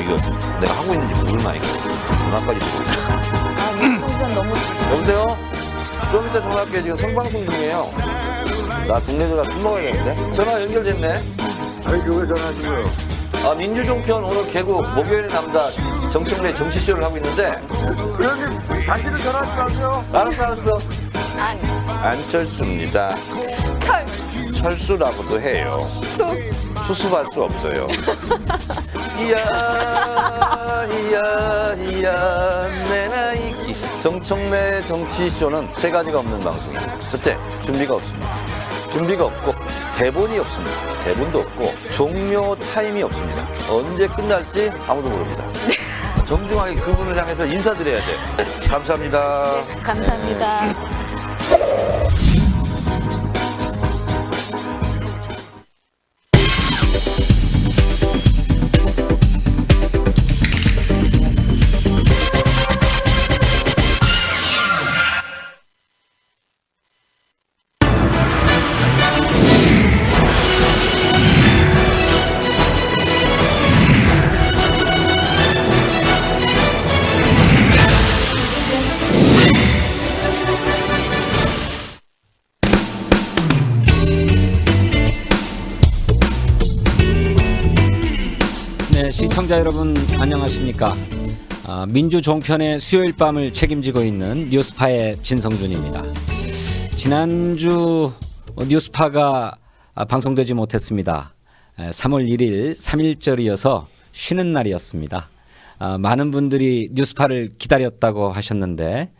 지금 내가 하고 있는지 모르나 이거. 전화까지 듣고 있어. 송편 너무 여보세요? 좀 이따 전화할게요. 지금 생방송 중이에요. 나 동네 들어가 술 먹어야 되는데. 전화 연결됐네. 저희 교회 전화주고요. 아, 민주종편 오늘 개국 목요일의 남자 정청래 정치쇼를 하고 있는데. 그러면 다시는 전화하지 마세요. 알았어. 안, 안철수입니다. 철, 철수라고도 해요. 수. 수습할 수 없어요. 이야 내 나이키. 정청래 정치쇼는 세 가지가 없는 방송입니다. 첫째, 준비가 없습니다. 준비가 없고 대본이 없습니다. 대본도 없고 종료 타임이 없습니다. 언제 끝날지 아무도 모릅니다. 정중하게 그분을 향해서 인사드려야 돼요. 감사합니다. 감사합니다. 네, 시청자 여러분 안녕하십니까? 민주종편의 수요일 밤을 책임지고 있는 뉴스파의 진성준입니다. 지난주 뉴스파가 방송되지 못했습니다. 3월 1일 3.1절이어서 쉬는 날이었습니다. 많은 분들이 뉴스파를 기다렸다고 하셨는데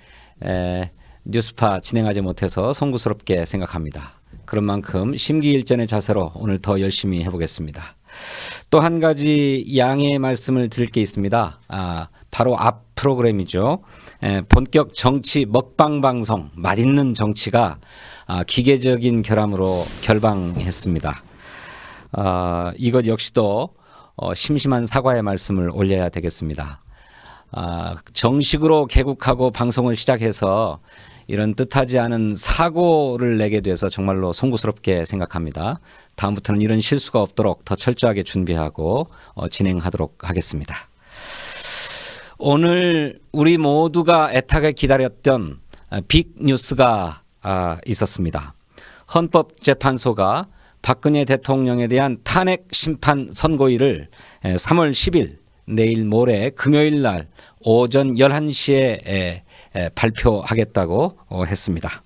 뉴스파 진행하지 못해서 송구스럽게 생각합니다. 그런 만큼 심기일전의 자세로 오늘 더 열심히 해보겠습니다. 또 한 가지 양해의 말씀을 드릴 게 있습니다. 바로 앞 프로그램이죠. 본격 정치 먹방 방송 맛있는 정치가 기계적인 결함으로 결방했습니다. 이것 역시도 심심한 사과의 말씀을 올려야 되겠습니다. 정식으로 개국하고 방송을 시작해서 이런 뜻하지 않은 사고를 내게 돼서 정말로 송구스럽게 생각합니다. 다음부터는 이런 실수가 없도록 더 철저하게 준비하고 진행하도록 하겠습니다. 오늘 우리 모두가 애타게 기다렸던 빅 뉴스가 있었습니다. 헌법재판소가 박근혜 대통령에 대한 탄핵 심판 선고일을 3월 10일 내일 모레 금요일 날 오전 11시에 발표하겠다고 했습니다.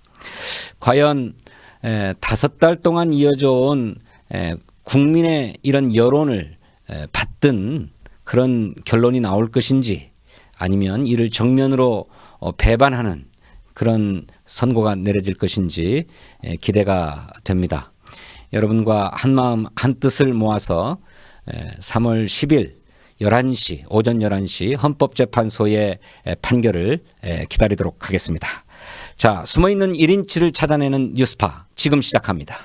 과연 5달 동안 이어져 온 국민의 이런 여론을 받든 그런 결론이 나올 것인지 아니면 이를 정면으로 배반하는 그런 선고가 내려질 것인지 기대가 됩니다. 여러분과 한마음 한뜻을 모아서 3월 10일 11시, 오전 11시 헌법재판소의 판결을 기다리도록 하겠습니다. 자, 숨어있는 1인치를 찾아내는 뉴스파 지금 시작합니다.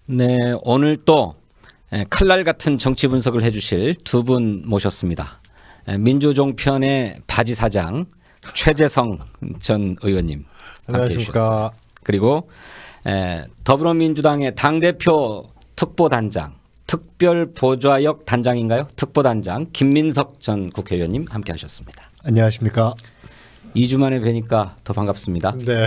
네, 오늘 또 칼날 같은 정치 분석을 해주실 두 분 모셨습니다. 민주종편의 바지사장 최재성 전 의원님 함께해 주셨어요. 그리고 더불어민주당의 당대표 특보단장 특별보좌역 단장인가요? 특보단장 김민석 전 국회의원님 함께하셨습니다. 안녕하십니까. 2주 만에 뵈니까 더 반갑습니다. 네.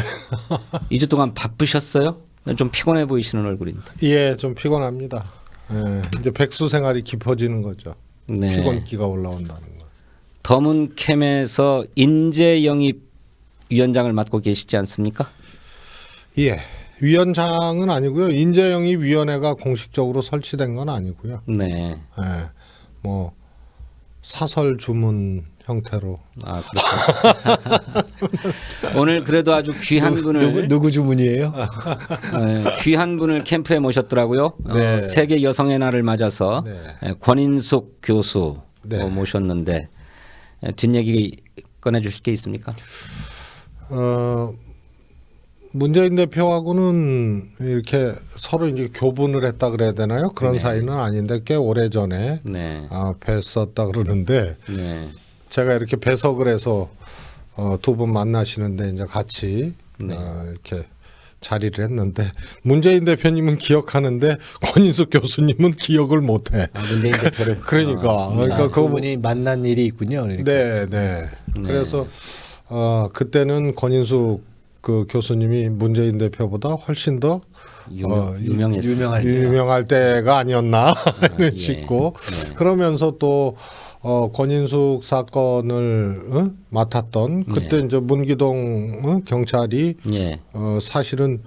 2주 동안 바쁘셨어요? 좀 피곤해 보이시는 얼굴입니다. 예, 좀 피곤합니다. 예, 이제 백수 생활이 깊어지는 거죠. 네. 피곤기가 올라온다는 거. 더문캠에서 인재영입 위원장을 맡고 계시지 않습니까? 예, 위원장은 아니고요. 인재영입위원회가 공식적으로 설치된 건 아니고요. 네. 예, 뭐 사설 주문 형태로. 아, 그렇죠. 오늘 그래도 아주 귀한 분을 누구 주문이에요? 귀한 분을 캠프에 모셨더라고요. 네. 세계 여성의 날을 맞아서 네. 권인숙 교수 네. 모셨는데 뒷얘기 꺼내주실 게 있습니까? 문재인 대표하고는 이렇게 서로 이제 교분을 했다 그래야 되나요? 그런 네. 사이는 아닌데 꽤 오래 전에 네. 뵀었다 그러는데 네. 제가 이렇게 배석을 해서 두 분 만나시는데 이제 같이 네. 이렇게 자리를 했는데 문재인 대표님은 기억하는데 권인숙 교수님은 기억을 못해. 문재인 대표를 그러니까 그분이 만난 일이 있군요. 그러니까. 네. 그래서 그때는 권인숙 그 교수님이 문재인 대표보다 훨씬 더 유명했어요. 유명할 때가 아니었나 예. 싶고 그러면서 또 권인숙 사건을 맡았던 그때 이제 문기동 경찰이 예. 사실은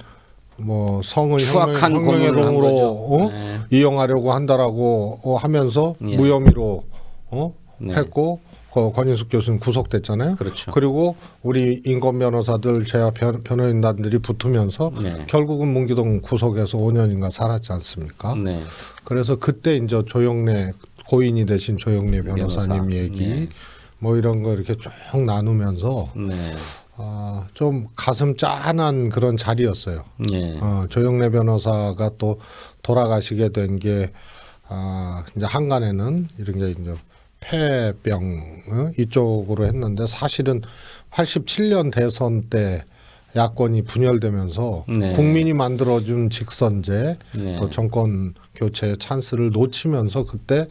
뭐 성을 추악한 혁명의 고문을 한 동으로 거죠. 이용하려고 한다라고 하면서 예. 무혐의로 네. 했고 권인숙 교수는 구속됐잖아요. 그렇죠. 그리고 우리 인권 변호사들 제야 변호인단들이 붙으면서 네. 결국은 문기동 구속에서 5년인가 살았지 않습니까? 네. 그래서 그때 이제 조영래 고인이 되신 조영래 변호사님 변호사. 얘기 네. 뭐 이런 거 이렇게 쭉 나누면서 네. 좀 가슴 짠한 그런 자리였어요. 예. 조영래 변호사가 또 돌아가시게 된 게 이제 한간에는 이런 게 이제 폐병 이쪽으로 했는데 사실은 87년 대선 때 야권이 분열되면서 네. 국민이 만들어준 직선제 네. 또 정권 교체의 찬스를 놓치면서 그때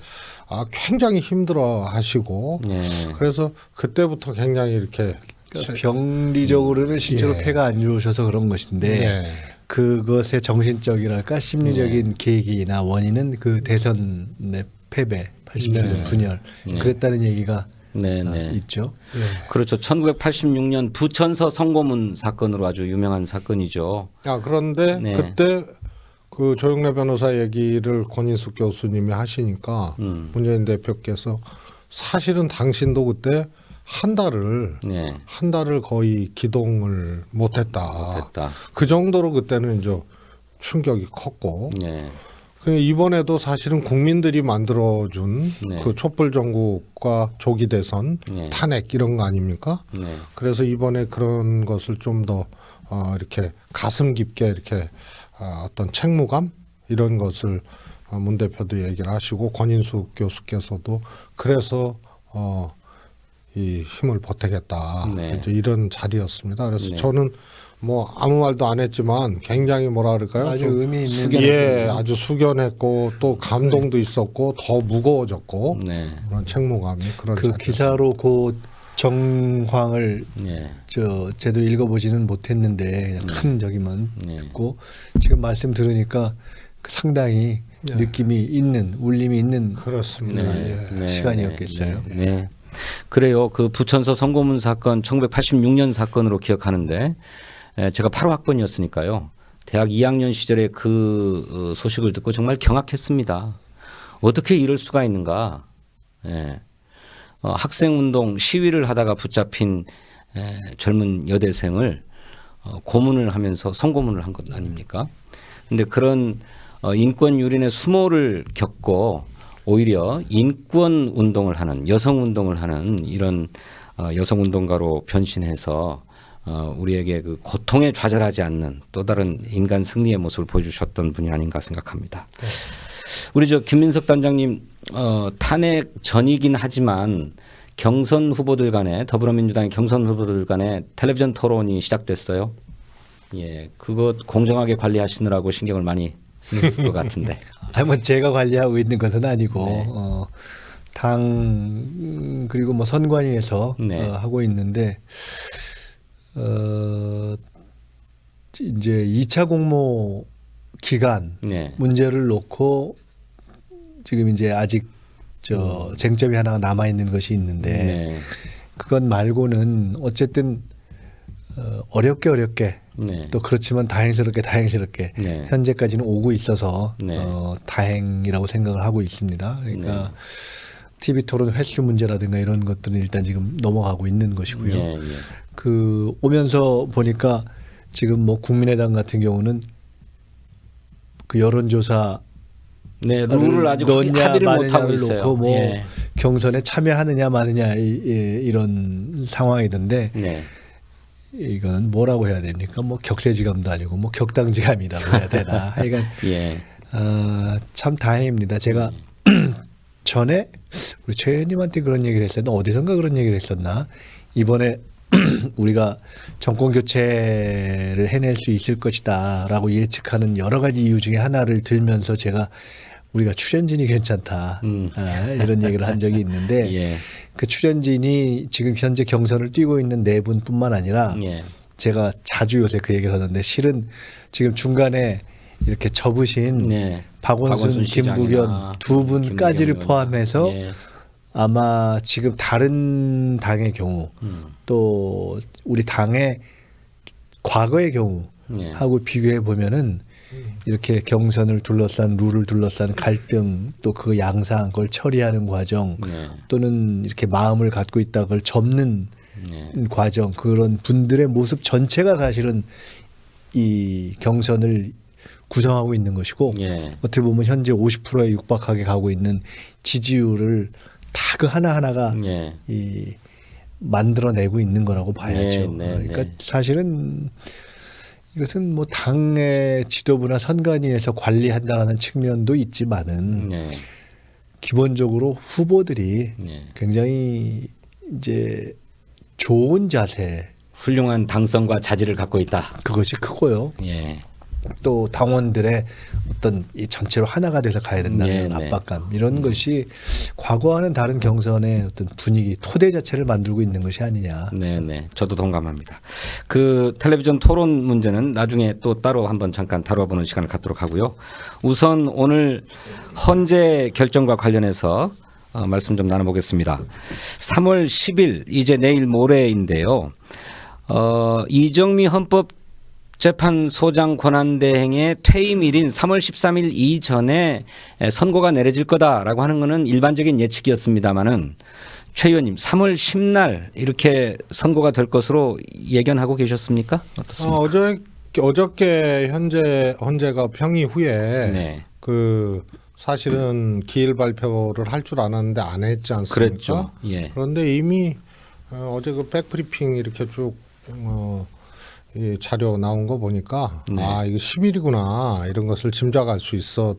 굉장히 힘들어하시고 네. 그래서 그때부터 굉장히 이렇게 그러니까 병리적으로는 실제로 예. 폐가 안 좋으셔서 그런 것인데 예. 그것의 정신적이랄까 심리적인 계기나 원인은 그 대선의 패배, 87년 분열 그랬다는 얘기가 네. 네. 있죠. 그렇죠. 1986년 부천서 성고문 사건으로 아주 유명한 사건이죠. 그런데 네. 그때 그 조영래 변호사 얘기를 권인숙 교수님이 하시니까 문재인 대표께서 사실은 당신도 그때 한 달을 거의 기동을 못했다. 됐다. 그 정도로 그때는 이제 충격이 컸고 네. 이번에도 사실은 국민들이 만들어준 네. 그 촛불 정국과 조기 대선 네. 탄핵 이런 거 아닙니까? 네. 그래서 이번에 그런 것을 좀 더 이렇게 가슴 깊게 이렇게 어떤 책무감 이런 것을 문 대표도 얘기를 하시고 권인숙 교수께서도 그래서 이 힘을 보태겠다 네. 이제 이런 자리였습니다. 그래서 네. 저는 뭐 아무 말도 안 했지만 굉장히 뭐라 그럴까요? 아주 좀 의미 있는 숙연했군요. 아주 숙연했고 또 감동도 있었고 더 무거워졌고 네. 그런 책무감이 그런 그 자리였습니다. 기사로 그 정황을 네. 제대로 읽어보지는 못했는데 그냥 큰 저기만 네. 듣고 지금 말씀 들으니까 상당히 느낌이 있는 울림이 있는 그렇습니다. 네. 예. 네. 시간이었겠어요. 네. 네. 그래요. 그 부천서 성고문 사건 1986년 사건으로 기억하는데 제가 8호 학번이었으니까요. 대학 2학년 시절에 그 소식을 듣고 정말 경악했습니다. 어떻게 이럴 수가 있는가. 예. 학생운동 시위를 하다가 붙잡힌 젊은 여대생을 고문을 하면서 성고문을 한 것 아닙니까? 근데 그런 인권 유린의 수모를 겪고 오히려 인권 운동을 하는 여성 운동을 하는 이런 여성 운동가로 변신해서 우리에게 그 고통에 좌절하지 않는 또 다른 인간 승리의 모습을 보여주셨던 분이 아닌가 생각합니다. 우리 저 김민석 단장님 탄핵 전이긴 하지만 경선 후보들 간에 더불어민주당의 경선 후보들 간에 텔레비전 토론이 시작됐어요. 예, 그거 공정하게 관리하시느라고 신경을 많이 쓰실 것 같은데. 뭐 제가 관리하고 있는 것은 아니고 네. 당 그리고 뭐 선관위에서 네. 하고 있는데 이제 2차 공모 기간 네. 문제를 놓고 지금 이제 아직 쟁점이 하나 남아 있는 것이 있는데 네. 그건 말고는 어쨌든 어렵게 네. 또 그렇지만 다행스럽게 네. 현재까지는 오고 있어서 네. 다행이라고 생각을 하고 있습니다. 그러니까 네. TV 토론 횟수 문제라든가 이런 것들은 일단 지금 넘어가고 있는 것이고요. 예, 예. 그 오면서 보니까 지금 뭐 국민의당 같은 경우는 그 여론조사 네, 룰을 아직 넣냐 합의를 못 하고 마느냐를 있어요. 놓고 뭐 예. 경선에 참여하느냐 마느냐 이런 상황이던데 네. 이거는 뭐라고 해야 됩니까? 뭐 격세지감도 아니고 뭐 격당지감이라고 해야 되나? 하여간 예. 참 다행입니다. 제가 전에 우리 최 의원님한테 그런 얘기를 했었나? 어디선가 그런 얘기를 했었나? 이번에 우리가 정권 교체를 해낼 수 있을 것이다라고 예측하는 여러 가지 이유 중에 하나를 들면서 제가 우리가 출연진이 괜찮다 이런 얘기를 한 적이 있는데 예. 그 출연진이 지금 현재 경선을 뛰고 있는 네 분뿐만 아니라 예. 제가 자주 요새 그 얘기를 하는데 실은 지금 중간에 이렇게 접으신 네. 박원순, 시장이나 김부겸 두 분까지를 김부겸 포함해서 예. 아마 지금 다른 당의 경우 또 우리 당의 과거의 경우 예. 하고 비교해 보면은 이렇게 경선을 둘러싼 룰을 둘러싼 갈등 또 그 양상 그걸 처리하는 과정 네. 또는 이렇게 마음을 갖고 있다 그걸 접는 네. 과정 그런 분들의 모습 전체가 사실은 이 경선을 구성하고 있는 것이고 예. 어떻게 보면 현재 50%에 육박하게 가고 있는 지지율을 다 그 하나하나가 예. 이 만들어내고 있는 거라고 봐야죠. 네, 네, 그러니까 네. 사실은 이것은 뭐 당의 지도부나 선관위에서 관리한다는 측면도 있지만은 네. 기본적으로 후보들이 네. 굉장히 이제 좋은 자세 훌륭한 당성과 자질을 갖고 있다. 그것이 크고요. 예. 또 당원들의 어떤 이 전체로 하나가 돼서 가야 된다는 네, 네. 압박감 이런 것이 과거와는 다른 경선의 어떤 분위기 토대 자체를 만들고 있는 것이 아니냐. 네네. 저도 동감합니다. 그 텔레비전 토론 문제는 나중에 또 따로 한번 잠깐 다뤄보는 시간을 갖도록 하고요. 우선 오늘 헌재 결정과 관련해서 말씀 좀 나눠보겠습니다. 3월 10일 이제 내일 모레인데요. 이정미 헌법재판소장 권한대행의 퇴임일인 3월 13일 이전에 선고가 내려질 거다라고 하는 것은 일반적인 예측이었습니다마는 최 의원님 3월 10날 이렇게 선고가 될 것으로 예견하고 계셨습니까? 어떻습니까? 어저께 헌재가 평의 후에 네. 그 사실은 기일 발표를 할 줄 알았는데 안 했지 않습니까? 그랬죠. 예. 그런데 이미 어제 그 백브리핑 이렇게 쭉 이 자료 나온 거 보니까 네. 아 이거 10일이구나 이런 것을 짐작할 수 있었죠.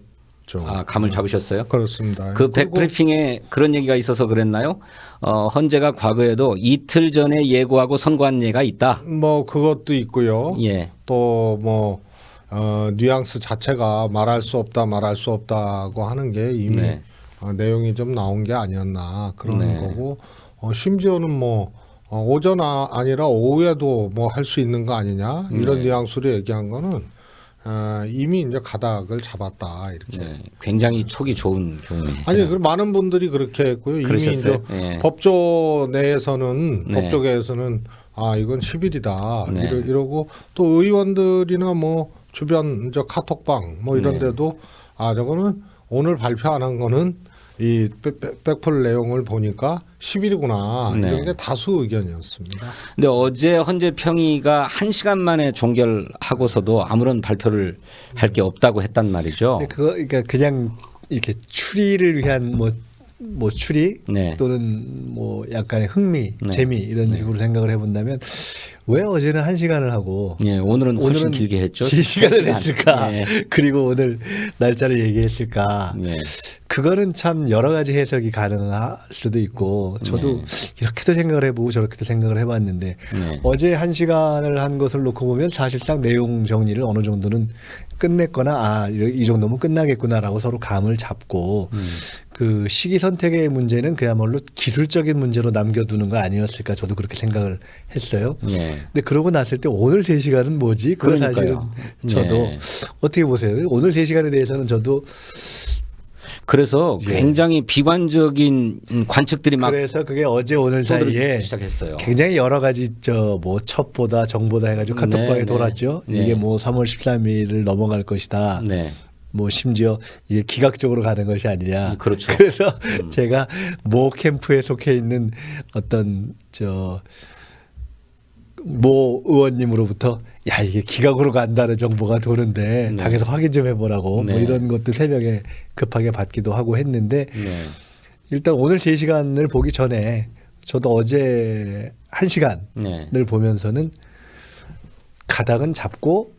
감을 잡으셨어요? 그렇습니다. 그 그리고 백브리핑에 그런 얘기가 있어서 그랬나요? 헌재가 과거에도 이틀 전에 예고하고 선고한 예가 있다. 뭐 그것도 있고요. 예. 또 뭐 뉘앙스 자체가 말할 수 없다고 하는 게 이미 네. 내용이 좀 나온 게 아니었나 그런 네. 거고 심지어는 뭐 오전 아니라 오후에도 뭐 할 수 있는 거 아니냐 이런 네. 뉘앙스로 얘기한 거는 이미 이제 가닥을 잡았다 이렇게. 네. 굉장히 촉이 좋은 경우에. 아니 그 많은 분들이 그렇게 했고요. 이미 그러셨어요? 이제 예. 법조 내에서는 네. 법조계에서는 아 이건 10일이다 네. 이러고 또 의원들이나 뭐 주변 저 카톡방 뭐 이런 네. 데도 아 저거는 오늘 발표 안 한 거는 이 백플 내용을 보니까 10일이구나 네. 이런 게 다수 의견이었습니다. 근데 어제 헌재 평의가 1시간 만에 종결하고서도 아무런 발표를 할 게 없다고 했단 말이죠. 근데 그거 그러니까 그냥 이렇게 추리를 위한 뭐 추리 네. 또는 뭐 약간의 흥미, 네. 재미 이런 식으로 생각을 해본다면 왜 어제는 1시간을 하고 예, 오늘은 훨씬 오늘은 길게 했죠. 긴 시간을 3시간. 했을까? 예. 그리고 오늘 날짜를 얘기했을까? 네. 그거는 참 여러 가지 해석이 가능할 수도 있고 저도 네. 이렇게도 생각을 해보고 저렇게도 생각을 해봤는데 네. 어제 1시간을 한 것을 놓고 보면 사실상 내용 정리를 어느 정도는 끝냈거나 이 정도면 끝나겠구나라고 서로 감을 잡고 그 시기 선택의 문제는 그야말로 기술적인 문제로 남겨두는 거 아니었을까 저도 그렇게 생각을 했어요. 예. 근데 그러고 났을 때 오늘 3시간은 뭐지? 그거 사실은 그러니까요. 저도 네. 어떻게 보세요? 오늘 3시간에 대해서는 저도 그래서 예. 굉장히 비관적인 관측들이 막 그래서 그게 어제 오늘 사이에 떠들기 시작했어요. 굉장히 여러 가지 뭐 첩보다 정보다 해가지고 카톡방에 네, 돌았죠. 네. 이게 뭐 3월 13일을 넘어갈 것이다. 네. 뭐 심지어 이게 기각적으로 가는 것이 아니냐. 그렇죠. 그래서 제가 모 캠프에 속해 있는 어떤 모 의원님으로부터 야 이게 기각으로 간다는 정보가 도는데 네. 당에서 확인 좀 해보라고 네. 뭐 이런 것도 새벽에 급하게 받기도 하고 했는데 네. 일단 오늘 3시간을 보기 전에 저도 어제 1시간을 네. 보면서는 가닥은 잡고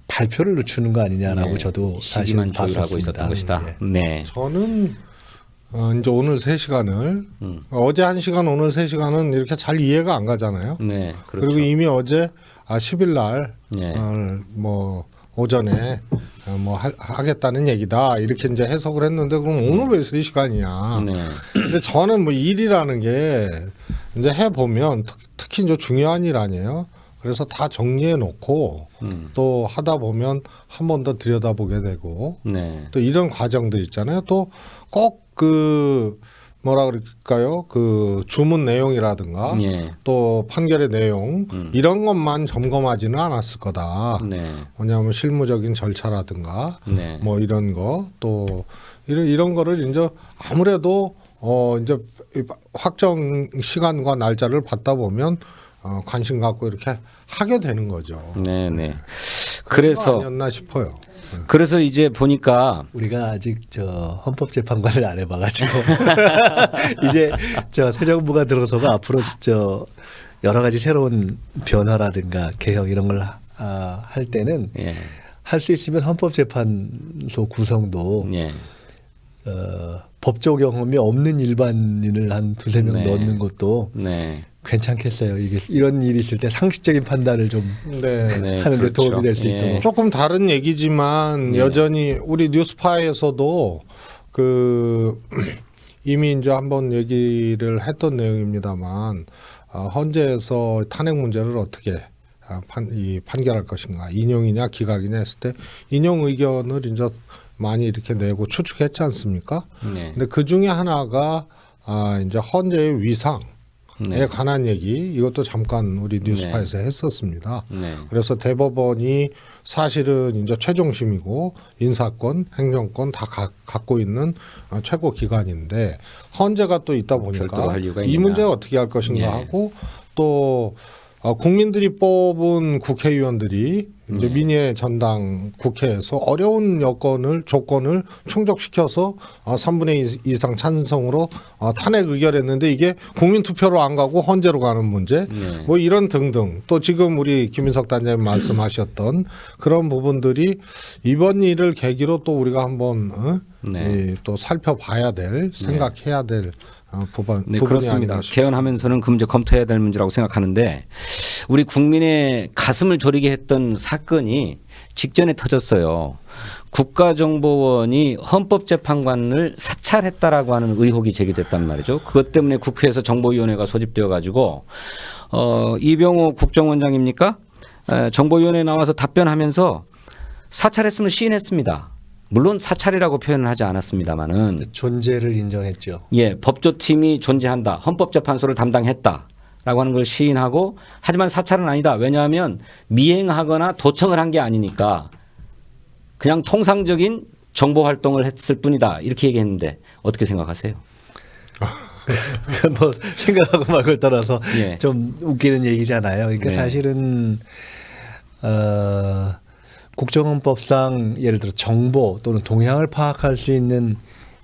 발표를 늦추는 거 아니냐라고 네. 저도 사실 시기만 조율하고 봤었습니다. 있었던 것이다. 예. 네. 저는 이제 오늘 3시간을 어제 1시간 오늘 3시간은 이렇게 잘 이해가 안 가잖아요. 네, 그렇죠. 그리고 이미 어제 10일 날 예. 뭐 오전에 뭐 하겠다는 얘기다 이렇게 이제 해석을 했는데 그럼 오늘 왜 3시간이냐? 네. 근데 저는 뭐 일이라는 게 이제 해 보면 특히 이제 중요한 일 아니에요. 그래서 다 정리해 놓고 또 하다 보면 한 번 더 들여다보게 되고 네. 또 이런 과정들 있잖아요. 또 꼭 그 뭐라 그럴까요? 그 주문 내용이라든가 예. 또 판결의 내용 이런 것만 점검하지는 않았을 거다. 네. 뭐냐면 실무적인 절차라든가 네. 뭐 이런 거 또 이런 거를 이제 아무래도 이제 확정 시간과 날짜를 받다 보면 관심 갖고 이렇게 하게 되는 거죠. 네, 네. 그런 거 그래서 아니었나 싶어요. 그래서 이제 보니까 우리가 아직 저 헌법재판관을 안 해봐가지고 이제 저 새 정부가 들어서가 앞으로 저 여러 가지 새로운 변화라든가 개혁 이런 걸 할 때는 예. 할 수 있으면 헌법재판소 구성도 예. 법조 경험이 없는 일반인을 한 2-3명 네. 넣는 것도 네. 괜찮겠어요. 이게 이런 일이 있을 때 상식적인 판단을 좀 네. 네, 하는데 그렇죠. 도움이 될 수 예. 있도록. 조금 다른 얘기지만 예. 여전히 우리 뉴스파에서도 그 이미 이제 한번 얘기를 했던 내용입니다만 헌재에서 탄핵 문제를 어떻게 판결할 것인가 인용이냐 기각이냐 했을 때 인용 의견을 이제 많이 이렇게 내고 추측했지 않습니까? 네. 근데 그 중에 하나가 이제 헌재의 위상에 네. 관한 얘기 이것도 잠깐 우리 뉴스파에서 했었습니다. 네. 그래서 대법원이 사실은 이제 최종심이고 인사권, 행정권 다 갖고 있는 최고 기관인데 헌재가 또 있다 별도로 보니까 할 이유가 이 있느냐. 문제 어떻게 할 것인가 예. 하고 또 국민들이 뽑은 국회의원들이 이제 민의의 전당 국회에서 어려운 조건을 충족시켜서 3분의 2 이상 찬성으로 탄핵 의결했는데 이게 국민 투표로 안 가고 헌재로 가는 문제 네. 뭐 이런 등등 또 지금 우리 김인석 단장님 말씀하셨던 그런 부분들이 이번 일을 계기로 또 우리가 한번 네. 또 살펴봐야 될 생각해야 될 부분이 네, 그렇습니다. 아닌가 싶습니다. 개헌하면서는 그 문제 검토해야 될 문제라고 생각하는데 우리 국민의 가슴을 졸이게 했던 사건이 직전에 터졌어요. 국가정보원이 헌법재판관을 사찰했다라고 하는 의혹이 제기됐단 말이죠. 그것 때문에 국회에서 정보위원회가 소집되어 가지고 이병호 국정원장입니까? 정보위원회에 나와서 답변하면서 사찰했음을 시인했습니다. 물론 사찰이라고 표현을 하지 않았습니다만은 존재를 인정했죠. 예, 법조팀이 존재한다. 헌법재판소를 담당했다라고 하는 걸 시인하고 하지만 사찰은 아니다. 왜냐하면 미행하거나 도청을 한 게 아니니까 그냥 통상적인 정보 활동을 했을 뿐이다. 이렇게 얘기했는데 어떻게 생각하세요? 뭐 생각하고 말고를 떠나서 예. 좀 웃기는 얘기잖아요. 그러니까 네. 사실은 국정원법상 예를 들어 정보 또는 동향을 파악할 수 있는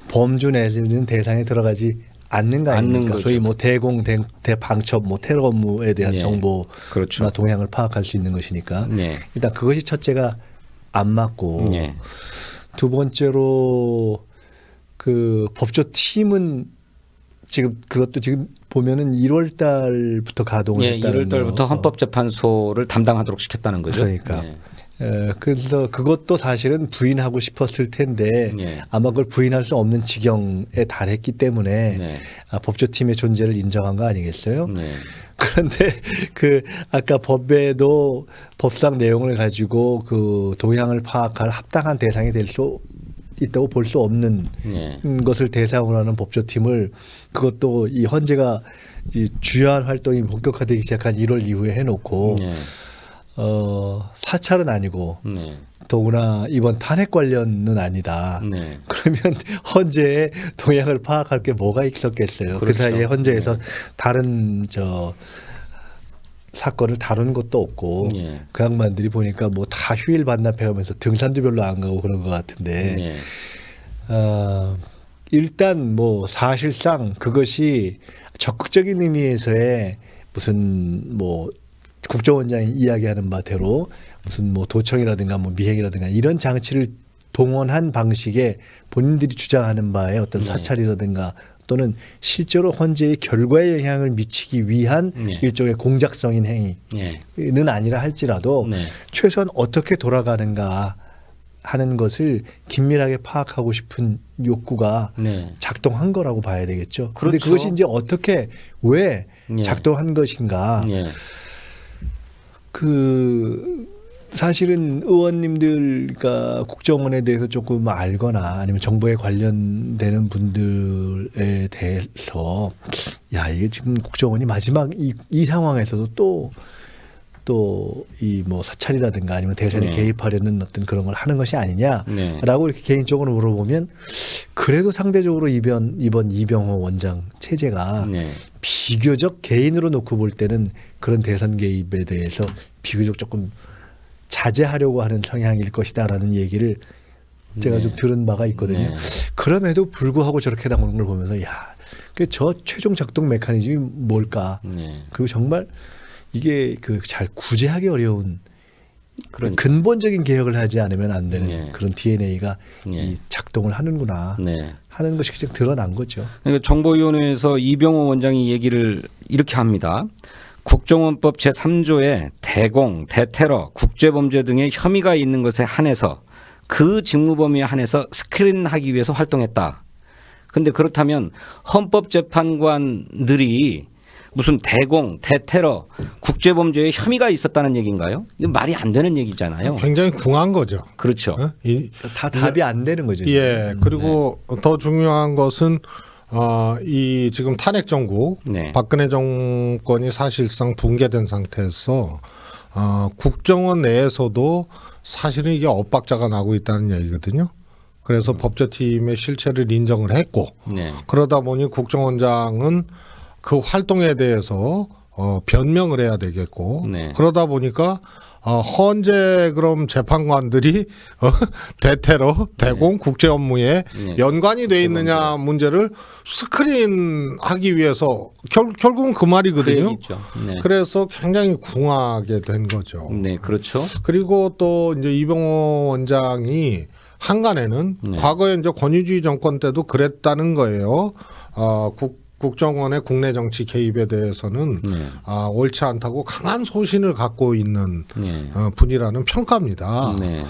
범주 내지는 대상에 들어가지 않는 거 않는 아닙니까? 거죠. 소위 뭐 대공, 대방첩, 뭐 테러 업무에 대한 예. 정보나 그렇죠. 동향을 파악할 수 있는 것이니까 네. 일단 그것이 첫째가 안 맞고 예. 두 번째로 그 법조팀은 지금 그것도 지금 보면은 1월 달부터 가동을 예, 했다는 1월 달부터 거. 헌법재판소를 담당하도록 시켰다는 거죠. 그러니까. 예. 그래서 그것도 사실은 부인하고 싶었을 텐데 예. 아마 그걸 부인할 수 없는 지경에 달했기 때문에 네. 법조팀의 존재를 인정한 거 아니겠어요? 네. 그런데 그 아까 법에도 법상 내용을 가지고 그 동향을 파악할 합당한 대상이 될 수 있다고 볼 수 없는 예. 것을 대상으로 하는 법조팀을 그것도 이 헌재가 이 주요한 활동이 본격화되기 시작한 1월 이후에 해놓고 예. 사찰은 아니고 네. 더구나 이번 탄핵 관련은 아니다. 네. 그러면 헌재의 동향을 파악할 게 뭐가 있었겠어요. 그 그렇죠. 사이에 헌재에서 네. 다른 사건을 다룬 것도 없고 예. 그 양반들이 보니까 뭐 다 휴일 반납해가면서 등산도 별로 안 가고 그런 것 같은데 예. 일단 뭐 사실상 그것이 적극적인 의미에서의 무슨 뭐 국정원장이 이야기하는 바대로 무슨 뭐 도청이라든가 뭐 미행이라든가 이런 장치를 동원한 방식의 본인들이 주장하는 바의 어떤 네. 사찰이라든가 또는 실제로 헌재의 결과에 영향을 미치기 위한 네. 일종의 공작성인 행위는 예. 아니라 할지라도 네. 최소한 어떻게 돌아가는가 하는 것을 긴밀하게 파악하고 싶은 욕구가 네. 작동한 거라고 봐야 되겠죠. 그런데 그렇죠. 그것이 이제 어떻게 왜 예. 작동한 것인가? 예. 그 사실은 의원님들과 국정원에 대해서 조금 알거나 아니면 정부에 관련되는 분들에 대해서 야 이게 지금 국정원이 마지막 이 상황에서도 또 이 뭐 사찰이라든가 아니면 대선에 네. 개입하려는 어떤 그런 걸 하는 것이 아니냐라고 네. 이렇게 개인적으로 물어보면 그래도 상대적으로 이번 이병호 원장 체제가 네. 비교적 개인으로 놓고 볼 때는 그런 대선 개입에 대해서 비교적 조금 자제하려고 하는 성향일 것이다라는 얘기를 제가 네. 좀 들은 바가 있거든요. 네. 그럼에도 불구하고 저렇게 나오는 걸 보면서 야, 저 최종 작동 메커니즘이 뭘까? 네. 그리고 정말 이게 그 잘 구제하기 어려운 그러니까. 근본적인 개혁을 하지 않으면 안 되는 네. 그런 DNA가 네. 이 작동을 하는구나 네. 하는 것이 그냥 드러난 거죠. 그러니까 정보위원회에서 이병호 원장이 얘기를 이렇게 합니다. 국정원법 제3조에 대공, 대테러, 국제범죄 등의 혐의가 있는 것에 한해서 그 직무 범위에 한해서 스크린하기 위해서 활동했다. 그런데 그렇다면 헌법재판관들이 무슨 대공, 대테러, 국제범죄에 혐의가 있었다는 얘기인가요? 이거 말이 안 되는 얘기잖아요. 굉장히 궁한 거죠. 그렇죠. 어? 다 답이 안 되는 거죠. 예. 그리고 더 중요한 것은 이 지금 탄핵 정국 네. 박근혜 정권이 사실상 붕괴된 상태에서 국정원 내에서도 사실은 이게 엇박자가 나고 있다는 얘기거든요. 그래서 법제팀의 실체를 인정을 했고 네. 그러다 보니 국정원장은 그 활동에 대해서 변명을 해야 되겠고 네. 그러다 보니까 헌재 그럼 재판관들이 대테러, 대공, 국제 업무에 네. 연관이 돼 있느냐 문제를 스크린하기 위해서 결국은 그 말이거든요. 그 얘기죠. 네. 그래서 굉장히 궁하게 된 거죠. 네, 그렇죠. 그리고 또 이제 이병호 원장이 한간에는 네. 과거에 이제 권위주의 정권 때도 그랬다는 거예요. 국정원의 국내 정치 개입에 대해서는 네. 옳지 않다고 강한 소신을 갖고 있는 네. 분이라는 평가입니다. 네.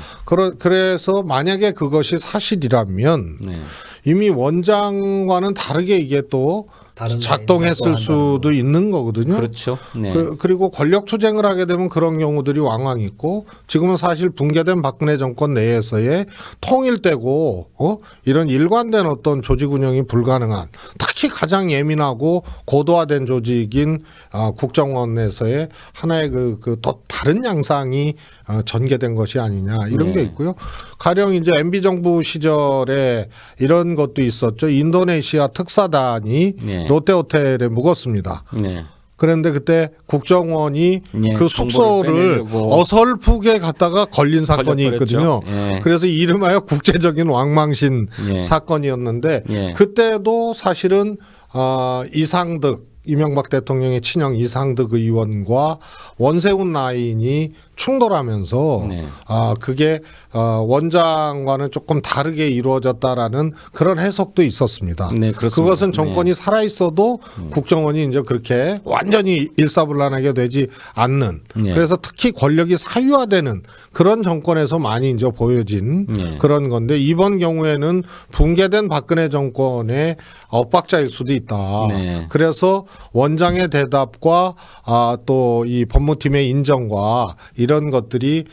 그래서 만약에 그것이 사실이라면 네. 이미 원장과는 다르게 이게 또 다른 작동했을 라인이 작동한다는 수도 있는 거거든요. 그렇죠. 네. 그리고 권력 투쟁을 하게 되면 그런 경우들이 왕왕 있고 지금은 사실 붕괴된 박근혜 정권 내에서의 통일되고 이런 일관된 어떤 조직 운영이 불가능한 특히 가장 예민하고 고도화된 조직인 국정원에서의 하나의 그 또 다른 양상이 전개된 것이 아니냐 이런 네. 게 있고요. 가령 이제 MB 정부 시절에 이런 것도 있었죠. 인도네시아 특사단이 네. 롯데호텔에 묵었습니다. 네. 그런데 그때 국정원이 네, 그 숙소를 정보를 빼내려고. 어설프게 갔다가 걸린 사건이 걸렸죠. 있거든요. 네. 그래서 이름하여 국제적인 왕망신 네. 사건이었는데 네. 그때도 사실은 이상득 이명박 대통령의 친형 이상득 의원과 원세훈 라인이 충돌하면서 네. 그게 원장과는 조금 다르게 이루어졌다라는 그런 해석도 있었습니다. 네, 그렇습니다. 그것은 정권이 살아 있어도 국정원이 이제 그렇게 완전히 일사불란하게 되지 않는 네. 그래서 특히 권력이 사유화되는 그런 정권에서 많이 이제 보여진 네. 그런 건데 이번 경우에는 붕괴된 박근혜 정권의 엇박자일 수도 있다. 네. 그래서 원장의 대답과 또 이 법무팀의 인정과 이런 것들이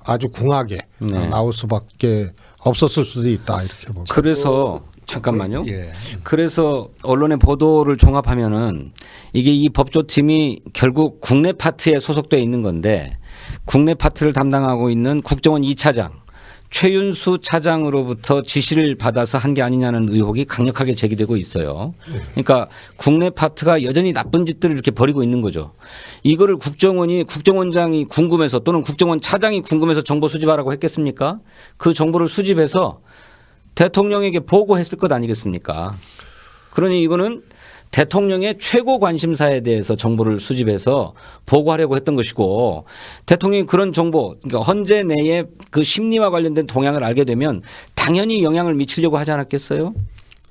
아주 궁하게 네. 나올 수밖에 없었을 수도 있다 이렇게 봅니다. 그래서 잠깐만요. 예. 그래서 언론의 보도를 종합하면은 이게 이 법조팀이 결국 국내 파트에 소속돼 있는 건데 국내 파트를 담당하고 있는 국정원 2차장 최윤수 차장으로부터 지시를 받아서 한 게 아니냐는 의혹이 강력하게 제기되고 있어요. 그러니까 국내 파트가 여전히 나쁜 짓들을 이렇게 벌이고 있는 거죠. 이거를 국정원장이 궁금해서 또는 국정원 차장이 궁금해서 정보 수집하라고 했겠습니까? 그 정보를 수집해서 대통령에게 보고했을 것 아니겠습니까? 그러니 이거는 대통령의 최고 관심사에 대해서 정보를 수집해서 보고하려고 했던 것이고 대통령이 그런 정보, 그러니까 헌재 내의 그 심리와 관련된 동향을 알게 되면 당연히 영향을 미치려고 하지 않았겠어요?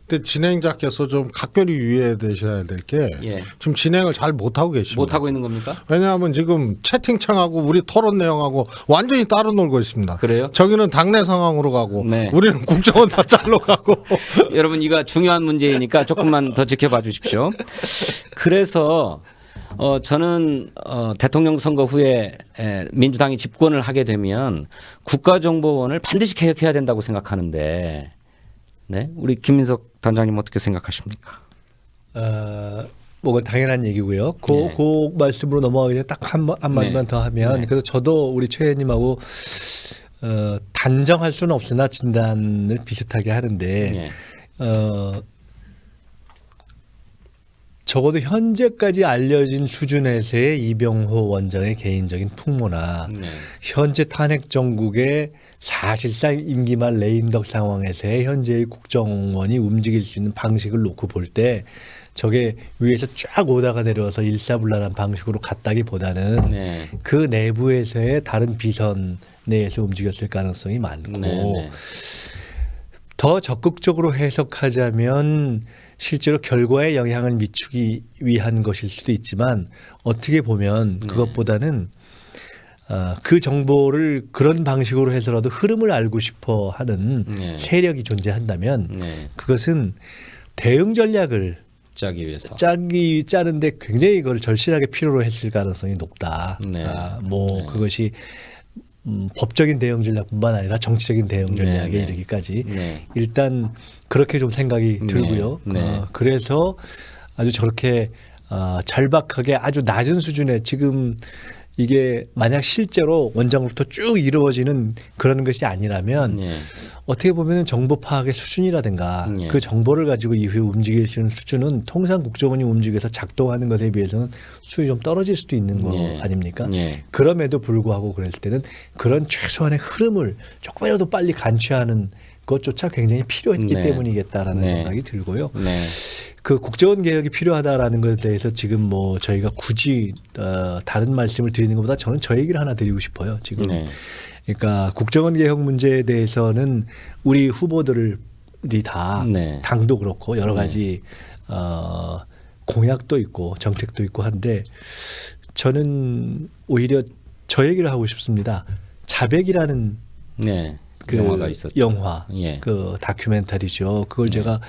근데 진행자께서 좀 각별히 유의해 되셔야 될 게 예. 지금 진행을 잘 못하고 계십니다. 못하고 있는 겁니까? 왜냐하면 지금 채팅창하고 우리 토론 내용하고 완전히 따로 놀고 있습니다. 그래요? 저기는 당내 상황으로 가고 네. 우리는 국정원사 짤로 가고 여러분 이거 중요한 문제이니까 조금만 더 지켜봐 주십시오. 그래서 저는 대통령 선거 후에 민주당이 집권을 하게 되면 국가정보원을 반드시 개혁해야 된다고 생각하는데 네, 우리 김민석 단장님 어떻게 생각하십니까? 뭐 당연한 얘기고요. 네. 그 말씀으로 넘어가기 전에 딱 한마디만 네. 더 하면 네. 그래서 저도 우리 최 의원님하고 단정할 수는 없으나 진단을 비슷하게 하는데 네. 적어도 현재까지 알려진 수준에서의 이병호 원장의 개인적인 풍모나 네. 현재 탄핵 정국의 사실상 임기 말 레임덕 상황에서의 현재의 국정원이 움직일 수 있는 방식을 놓고 볼 때 저게 위에서 쫙 오다가 내려와서 일사불란한 방식으로 갔다기보다는 네. 그 내부에서의 다른 비선 내에서 움직였을 가능성이 많고 네. 더 적극적으로 해석하자면 실제로 결과에 영향을 미치기 위한 것일 수도 있지만 어떻게 보면 그것보다는 그 정보를 그런 방식으로 해서라도 흐름을 알고 싶어 하는 네. 세력이 존재한다면 네. 그것은 대응 전략을 짜기 위해서. 짜는데 굉장히 이걸 절실하게 필요로 했을 가능성이 높다. 네. 네. 그것이 법적인 대응 전략뿐만 아니라 정치적인 대응 전략에 네. 이르기까지 네. 일단 그렇게 좀 생각이 들고요. 네. 그래서 아주 저렇게 절박하게 아주 낮은 수준에 지금 이게 만약 실제로 원장으로부터 쭉 이루어지는 그런 것이 아니라면 네. 어떻게 보면 정보 파악의 수준이라든가 네. 그 정보를 가지고 이후에 움직일 수 있는 수준은 통상 국정원이 움직여서 작동하는 것에 비해서는 수준이 좀 떨어질 수도 있는 거 네. 아닙니까? 네. 그럼에도 불구하고 그랬을 때는 그런 최소한의 흐름을 조금이라도 빨리 간취하는 것조차 굉장히 필요했기 네. 때문이겠다라는 네. 생각이 들고요. 네. 그 국정원 개혁이 필요하다라는 것에 대해서 지금 뭐 저희가 굳이 다른 말씀을 드리는 것보다 저는 저 얘기를 하나 드리고 싶어요. 지금 네. 그러니까 국정원 개혁 문제에 대해서는 우리 후보들이 다 네. 당도 그렇고 여러 가지 공약도 있고 정책도 있고 한데 저는 오히려 저 얘기를 하고 싶습니다. 자백이라는 네. 그 영화가 있었죠. 영화, 예. 그 다큐멘터리죠. 그걸 제가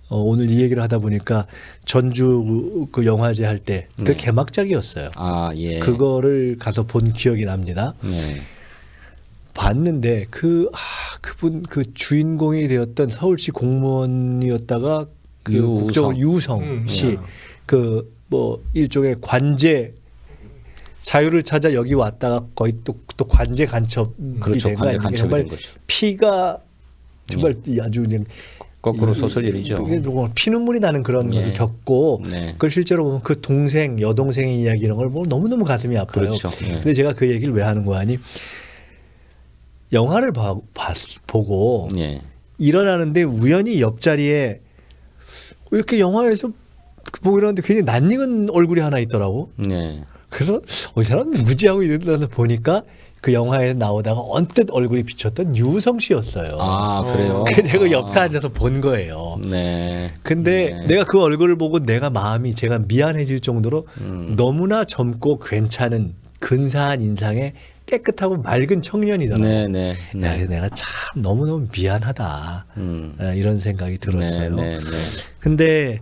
오늘 이 얘기를 하다 보니까 전주 그 영화제 할 때 그 네. 개막작이었어요. 아, 예. 그거를 가서 본 기억이 납니다. 네. 봤는데 그분 그 주인공이 되었던 서울시 공무원이었다가 그 유우성. 국정원 유우성 씨 그 뭐 일종의 관제 자유를 찾아 여기 왔다가 거의 또 관제 간첩이 그렇죠. 된 거 관제 아닙니까? 간첩이 정말 된 거죠. 피가 정말 아주 그냥 거꾸로 솟을 일이죠. 피눈물이 나는 그런 예. 것을 겪고 네. 그걸 실제로 보면 그 동생 여동생의 이야기 이런 걸 보면 너무너무 가슴이 아파요. 그렇죠. 예. 근데 제가 그 얘기를 왜 하는 거야 하니 영화를 보고 예. 일어나는데 우연히 옆자리에 이렇게 영화에서 보고 이러는데 굉장히 낯익은 얼굴이 하나 있더라고. 네. 그래서 이 사람 누구지 하고 이러면서 보니까 그 영화에 나오다가 언뜻 얼굴이 비쳤던 유우성 씨였어요. 아, 그래요. 그래서 제가 옆에 앉아서 본 거예요. 네. 근데 네. 내가 그 얼굴을 보고 내가 마음이 제가 미안해질 정도로 음. 너무나 젊고 괜찮은 근사한 인상의 깨끗하고 맑은 청년이더라고요. 네, 네. 야, 네. 내가 참 너무너무 미안하다. 이런 생각이 들었어요. 네, 네, 네. 근데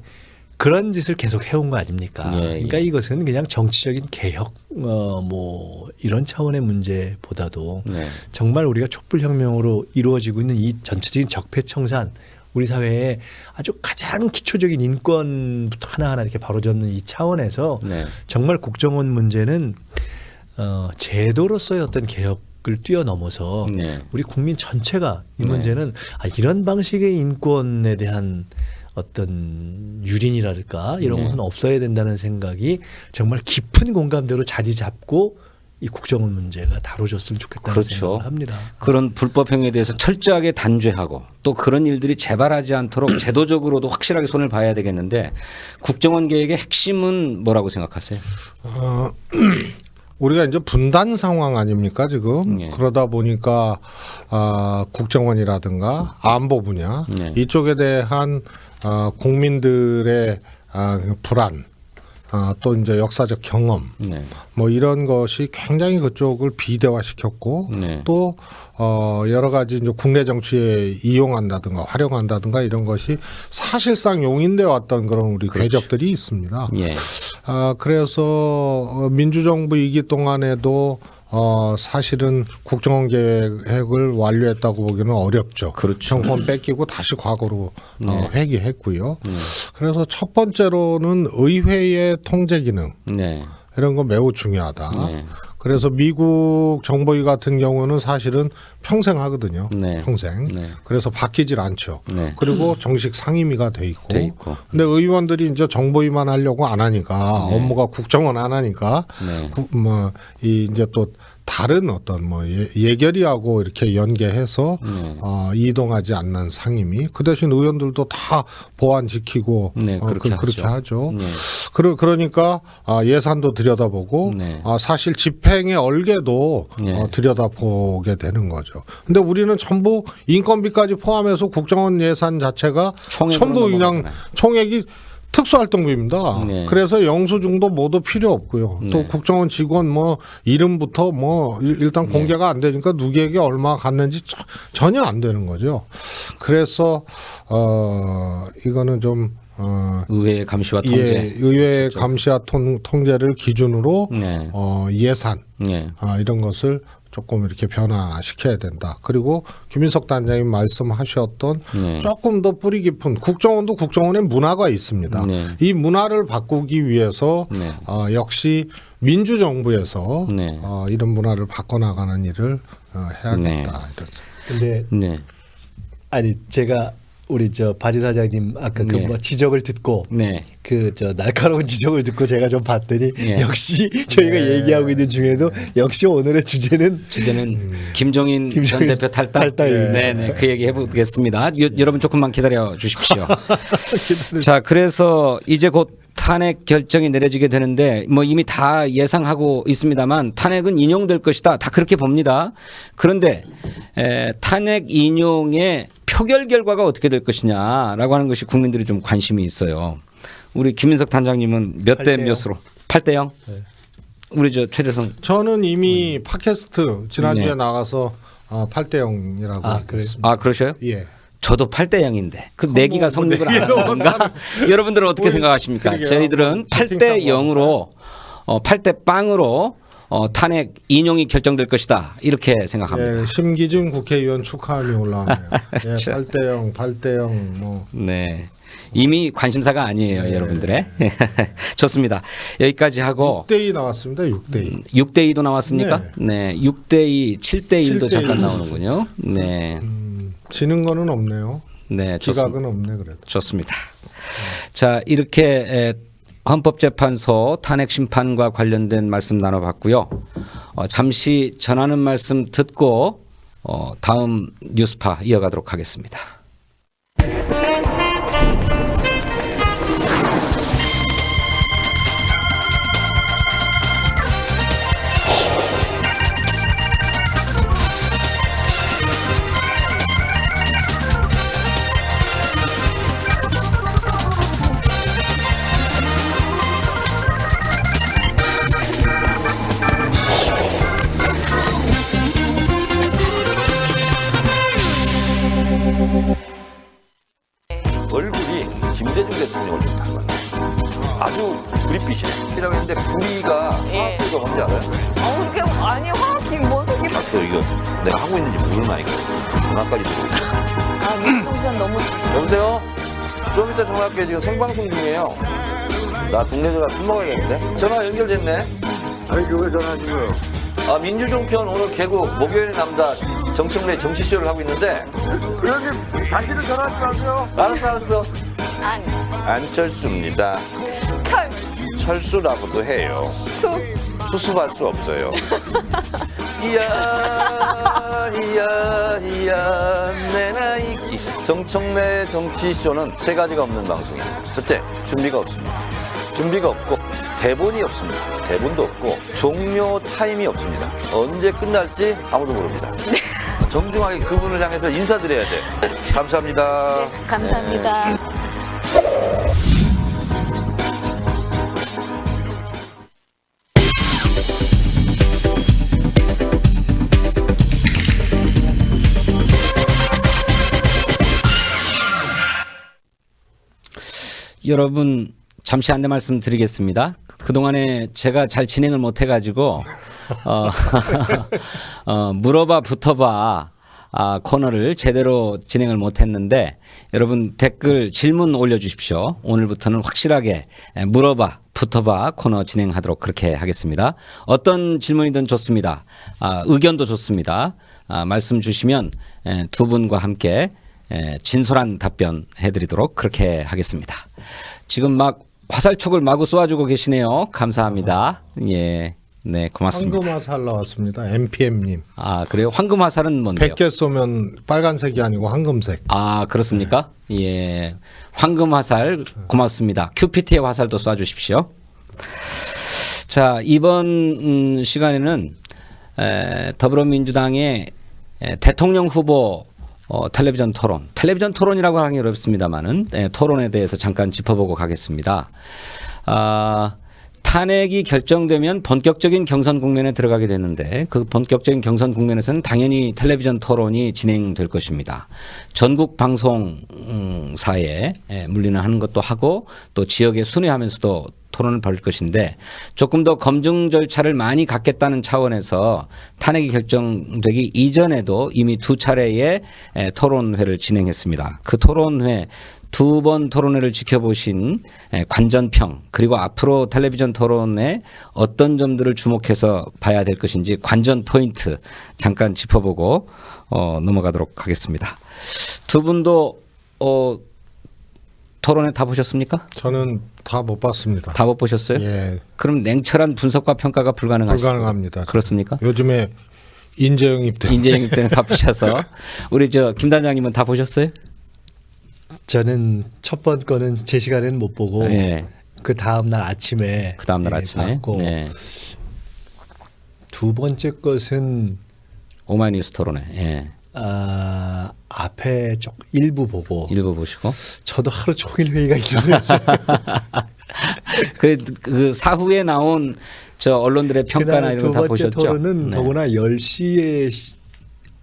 그런 짓을 계속 해온 거 아닙니까? 예, 그러니까 예. 이것은 그냥 정치적인 개혁 뭐 이런 차원의 문제보다도 네. 정말 우리가 촛불혁명으로 이루어지고 있는 이 전체적인 적폐청산 우리 사회에 아주 가장 기초적인 인권부터 하나하나 이렇게 바로잡는 이 차원에서 네. 정말 국정원 문제는 제도로서의 어떤 개혁을 뛰어넘어서 네. 우리 국민 전체가 이 네. 문제는 이런 방식의 인권에 대한 어떤 유린이랄까 이런 네. 것은 없어야 된다는 생각이 정말 깊은 공감대로 자리 잡고 이 국정원 문제가 다뤄졌으면 좋겠다는 그렇죠. 생각을 합니다. 그런 불법 행위에 대해서 철저하게 단죄하고 또 그런 일들이 재발하지 않도록 제도적으로도 확실하게 손을 봐야 되겠는데 국정원 개혁의 핵심은 뭐라고 생각하세요? 우리가 이제 분단 상황 아닙니까 지금. 예. 그러다 보니까 국정원이라든가 안보 분야 예. 이쪽에 대한 국민들의 불안, 또 이제 역사적 경험, 네. 뭐 이런 것이 굉장히 그쪽을 비대화시켰고 네. 또 여러 가지 이제 국내 정치에 이용한다든가 활용한다든가 이런 것이 사실상 용인돼 왔던 그런 우리 궤적들이 있습니다. 예. 그래서 민주정부이기 동안에도 사실은 국정원 계획을 완료했다고 보기는 어렵죠. 그렇죠. 정권 뺏기고 다시 과거로 회귀했고요. 그래서 첫 번째로는 의회의 통제 기능 네. 이런 거 매우 중요하다. 네. 그래서 미국 정보위 같은 경우는 사실은 평생 하거든요. 네. 평생. 네. 그래서 바뀌질 않죠. 네. 그리고 정식 상임위가 돼 있고. 돼 있고. 근데 의원들이 이제 정보위만 하려고 안 하니까 네. 업무가 국정원 안 하니까 네. 이 이제 또 다른 어떤 뭐 예결위하고 이렇게 연계해서 네. 이동하지 않는 상임위. 그 대신 의원들도 다 보안 지키고 네, 그렇게 그렇게 하죠. 네. 그러니까 예산도 들여다보고 네. 사실 집행의 얼개도 네. 들여다보게 되는 거죠. 근데 우리는 전부 인건비까지 포함해서 국정원 예산 자체가 총액으로 전부 그냥 넘어가잖아요. 총액이 특수활동비입니다. 네. 그래서 영수증도 모두 필요 없고요. 또 네. 국정원 직원 뭐 이름부터 뭐 일단 공개가 안 되니까 누구에게 얼마 갔는지 전혀 안 되는 거죠. 그래서 이거는 좀 의회 감시와 통제. 예, 의회 감시와 통제를 기준으로 네. 예산 네. 이런 것을 조금 이렇게 변화시켜야 된다. 그리고 김인석 단장님 말씀하셨던 네. 조금 더 뿌리 깊은 국정원도 국정원의 문화가 있습니다. 네. 이 문화를 바꾸기 위해서 네. 역시 민주정부에서 네. 이런 문화를 바꿔나가는 일을 해야겠다. 네. 이런. 근데 네. 아니 제가 우리 바지 사장님 아까 그 네. 뭐 지적을 듣고 네. 그 날카로운 지적을 듣고 제가 좀 봤더니 예. 역시 저희가 얘기하고 있는 중에도 역시 오늘의 주제는 김종인 전 김종인 대표 탈당. 탈당입니다. 네네 그 얘기 해보겠습니다. 여러분 조금만 기다려 주십시오. 자 그래서 이제 곧 탄핵 결정이 내려지게 되는데 뭐 이미 다 예상하고 있습니다만 탄핵은 인용될 것이다. 다 그렇게 봅니다. 그런데 탄핵 인용의 표결 결과가 어떻게 될 것이냐라고 하는 것이 국민들이 좀 관심이 있어요. 우리 김인석 단장님은 몇 대 8대 0. 몇으로? 8대 0? 네. 우리 최재성 저는 이미 팟캐스트 지난주에 네. 나가서 8대 0이라고 했습니다. 아 그러셔요? 예. 저도 8대 0인데 그 내기가 성립을 안 내기로 하는가? 여러분들은 어떻게 우리 생각하십니까? 그러게요. 저희들은 8대 0으로 8대 빵으로 탄핵 인용이 결정될 것이다 이렇게 생각합니다. 예, 심기준 국회의원 축하함이 올라왔네요. 예, 그렇죠. 8대 0, 8대 0 뭐. 네. 이미 관심사가 아니에요, 네. 여러분들의. 좋습니다. 여기까지 하고 6대 2 나왔습니다. 6대 2. 6대 2도 나왔습니까? 네. 6대 2, 7대 1도 7대 잠깐 1. 나오는군요. 네. 지는 거는 없네요. 네, 좋습니다. 기각은 없네 그래도. 좋습니다. 자, 이렇게 헌법재판소 탄핵 심판과 관련된 말씀 나눠봤고요. 잠시 전하는 말씀 듣고 다음 뉴스파 이어가도록 하겠습니다. 얼굴이 김대중 대통령을 좀 닮았네. 아주 구릿빛이네. 이라고 했는데 부리가 예. 화학도가 뭔지 알아요? 그게 아니 화학이 뭔 소리? 아, 또 이거 내가 하고 있는지 모르는 아이가 전화까지 들어오고. 민통선 너무 여보세요? 좀 이따 전화할게요. 지금 생방송 중이에요. 나 동네 전화 술 먹어야겠는데? 전화 연결됐네. 저희 교회 전화하시고요. 아, 민주종편 오늘 개국 목요일의 남자 정청래 정치쇼를 하고 있는데 그러니 당신은 전화하지 마세요. 알았어. 아니 안철수입니다. 철수라고도 해요. 수습할 수 없어요. 이야 이야 이야 내 나이. 정청래 정치쇼는 세 가지가 없는 방송입니다. 첫째, 준비가 없습니다. 준비가 없고 대본이 없습니다. 대본도 없고 종료 타임이 없습니다. 언제 끝날지 아무도 모릅니다. 정중하게 그분을 향해서 인사드려야 돼. 감사합니다. 네, 감사합니다. 여러분 잠시 안내 말씀 드리겠습니다. 그동안에 제가 잘 진행을 못 해가지고 물어봐 붙어봐 코너를 제대로 진행을 못했는데 여러분 댓글 질문 올려주십시오. 오늘부터는 확실하게 물어봐 붙어봐 코너 진행하도록 그렇게 하겠습니다. 어떤 질문이든 좋습니다. 의견도 좋습니다. 말씀 주시면 두 분과 함께 진솔한 답변 해드리도록 그렇게 하겠습니다. 지금 막 화살촉을 마구 쏘아주고 계시네요. 감사합니다. 예, 네 고맙습니다. 황금화살 나왔습니다. MPM님. 그래요? 황금 화살은 뭔데요? 100개 쏘면 빨간색이 아니고 황금색. 그렇습니까? 예, 황금 화살 고맙습니다. 큐피트의 화살도 쏴주십시오. 자, 이번 시간에는 더불어민주당의 대통령 후보 텔레비전 토론이라고 하기 어렵습니다만은 토론에 대해서 잠깐 짚어보고 가겠습니다. 탄핵이 결정되면 본격적인 경선 국면에 들어가게 되는데 그 본격적인 경선 국면에서는 당연히 텔레비전 토론이 진행될 것입니다. 전국 방송사에 물리는 하는 것도 하고 또 지역에 순회하면서도 토론을 벌일 것인데 조금 더 검증 절차를 많이 갖겠다는 차원에서 탄핵이 결정되기 이전에도 이미 2차례의 토론회를 진행했습니다. 그 토론회 2번 토론회를 지켜보신 관전평 그리고 앞으로 텔레비전 토론에 어떤 점들을 주목해서 봐야 될 것인지 관전 포인트 잠깐 짚어보고 넘어가도록 하겠습니다. 두 분도 토론회 다 보셨습니까? 저는 다 못 봤습니다. 다 못 보셨어요? 예. 그럼 냉철한 분석과 평가가 불가능합니다. 그렇습니까? 요즘에 인재영입 때문에. 인재영입 때문에 바쁘셔서 우리 김 단장님은 다 보셨어요? 저는 첫 번 거는 제 시간에는 못 보고 예. 그 다음 날 아침에 봤고 네. 두 번째 것은 오마이뉴스 토론회. 예. 앞에 일부 보고 일부 보시고. 저도 하루 종일 회의가 있는데 그 사후에 나온 저 언론들의 평가나 이런 거 다 보셨죠? 두 번째 토론은 네. 더구나 10시에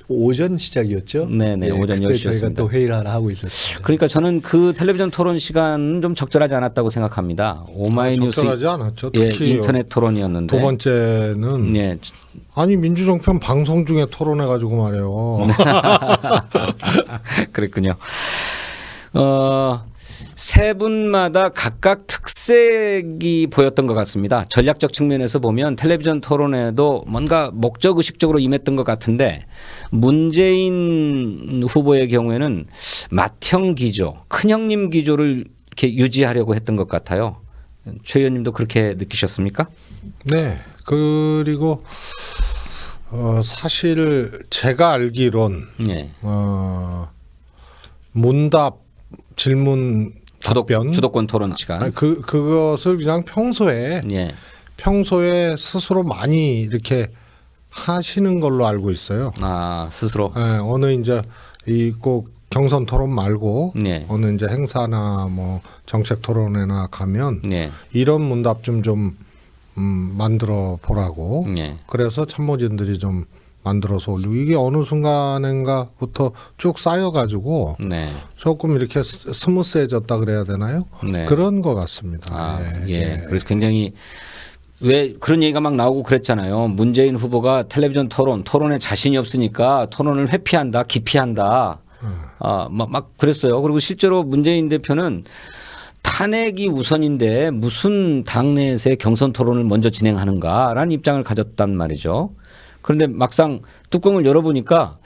오전 시작이었죠. 네네, 오전 그때 10시였습니다. 저희가 또 회의를 하나 하고 있었어요. 그러니까 저는 그 텔레비전 토론 시간은 좀 적절하지 않았다고 생각합니다. 오마이뉴스 적절하지 않았죠. 예, 특히 인터넷 토론이었는데. 두 번째는 예. 아니 민주정편 방송 중에 토론해가지고 말이에요. 그랬군요. 세 분마다 각각 특색이 보였던 것 같습니다. 전략적 측면에서 보면 텔레비전 토론에도 뭔가 목적의식적으로 임했던 것 같은데 문재인 후보의 경우에는 맏형 기조, 큰형님 기조를 이렇게 유지하려고 했던 것 같아요. 최 의원님도 그렇게 느끼셨습니까? 네. 그리고 사실 제가 알기론 네. 문답 질문 답변 주도권 토론 시간. 아니, 그것을 그냥 평소에 예. 스스로 많이 이렇게 하시는 걸로 알고 있어요. 스스로. 어느 이제 이 꼭 경선 토론 말고 네. 어느 이제 행사나 뭐 정책 토론회나 가면 네. 이런 문답 좀 만들어 보라고. 네. 그래서 참모진들이 좀 만들어서 올리고 이게 어느 순간인가부터 쭉 쌓여가지고 네. 조금 이렇게 스무스해졌다 그래야 되나요? 네. 그런 것 같습니다. 예. 그래서 굉장히 왜 그런 얘기가 막 나오고 그랬잖아요. 문재인 후보가 텔레비전 토론에 자신이 없으니까 토론을 회피한다, 기피한다. 막 그랬어요. 그리고 실제로 문재인 대표는 탄핵이 우선인데 무슨 당내에서의 경선 토론을 먼저 진행하는가라는 입장을 가졌단 말이죠. 그런데 막상 뚜껑을 열어보니까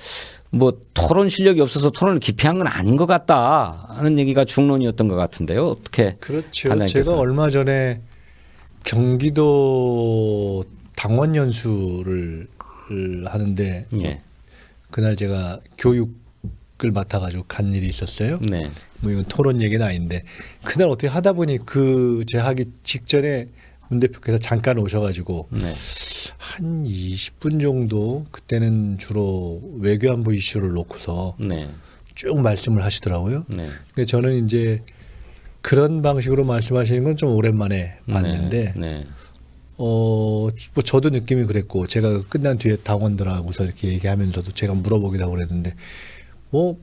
뭐 토론 실력이 없어서 토론을 기피한 건 아닌 것 같다 하는 얘기가 중론이었던 것 같은데요. 어떻게? 그렇죠. 단장님께서. 제가 얼마 전에 경기도 당원 연수를 하는데 예. 그날 제가 교육을 맡아가지고 간 일이 있었어요. 네. 뭐 이건 토론 얘기는 아닌데 그날 어떻게 하다 보니 제 하기 직전에 문 대표께서 잠깐 오셔가지고 네. 한 20분 정도 그때는 주로 외교안보 이슈를 놓고서 네. 쭉 말씀을 하시더라고요. 네. 근데 저는 이제 그런 방식으로 말씀하시는 건 좀 오랜만에 봤는데 네. 뭐 저도 느낌이 그랬고 제가 끝난 뒤에 당원들하고서 이렇게 얘기하면서도 제가 물어보기도 하고 그랬는데 뭐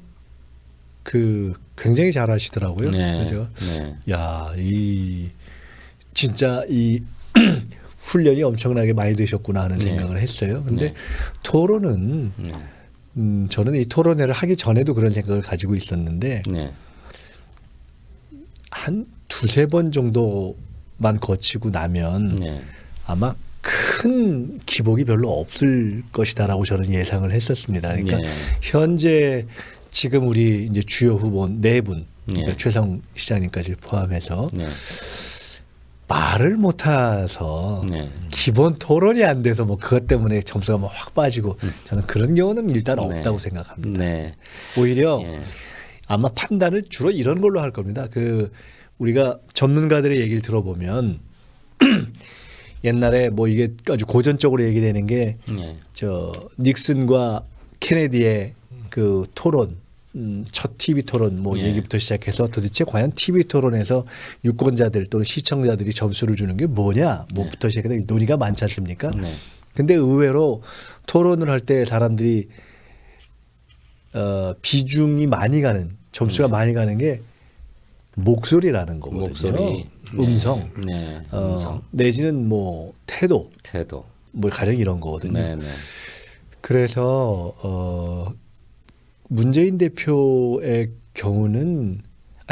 그 굉장히 잘하시더라고요. 네. 그래서 제가 네. 야, 이 진짜 이 훈련이 엄청나게 많이 되셨구나 하는 네. 생각을 했어요. 근데 네. 토론은 네. 저는 이 토론회를 하기 전에도 그런 생각을 가지고 있었는데 네. 한 두세 번 정도만 거치고 나면 네. 아마 큰 기복이 별로 없을 것이다라고 저는 예상을 했었습니다. 그러니까 네. 현재 지금 우리 이제 주요 후보 네 분, 그러니까 네. 최성 시장님까지 포함해서 네. 말을 못해서 네. 기본 토론이 안 돼서 뭐 그것 때문에 점수가 뭐 확 빠지고 저는 그런 경우는 일단 없다고 생각합니다. 네. 오히려 예. 아마 판단을 주로 이런 걸로 할 겁니다. 그 우리가 전문가들의 얘기를 들어보면 옛날에 뭐 이게 아주 고전적으로 얘기되는 게 네. 저 닉슨과 케네디의 그 토론 첫 TV 토론 뭐 예. 얘기부터 시작해서 도대체 과연 TV 토론에서 유권자들 또는 시청자들이 점수를 주는 게 뭐냐 뭐부터 시작해서 논의가 많지 않습니까? 네. 근데 의외로 토론을 할 때 사람들이 비중이 많이 가는 점수가 많이 가는 게 목소리라는 거거든요. 목소리. 음성. 네. 음성. 내지는 뭐 태도 태도. 뭐 가령 이런 거거든요. 네. 네. 그래서 문재인 대표의 경우는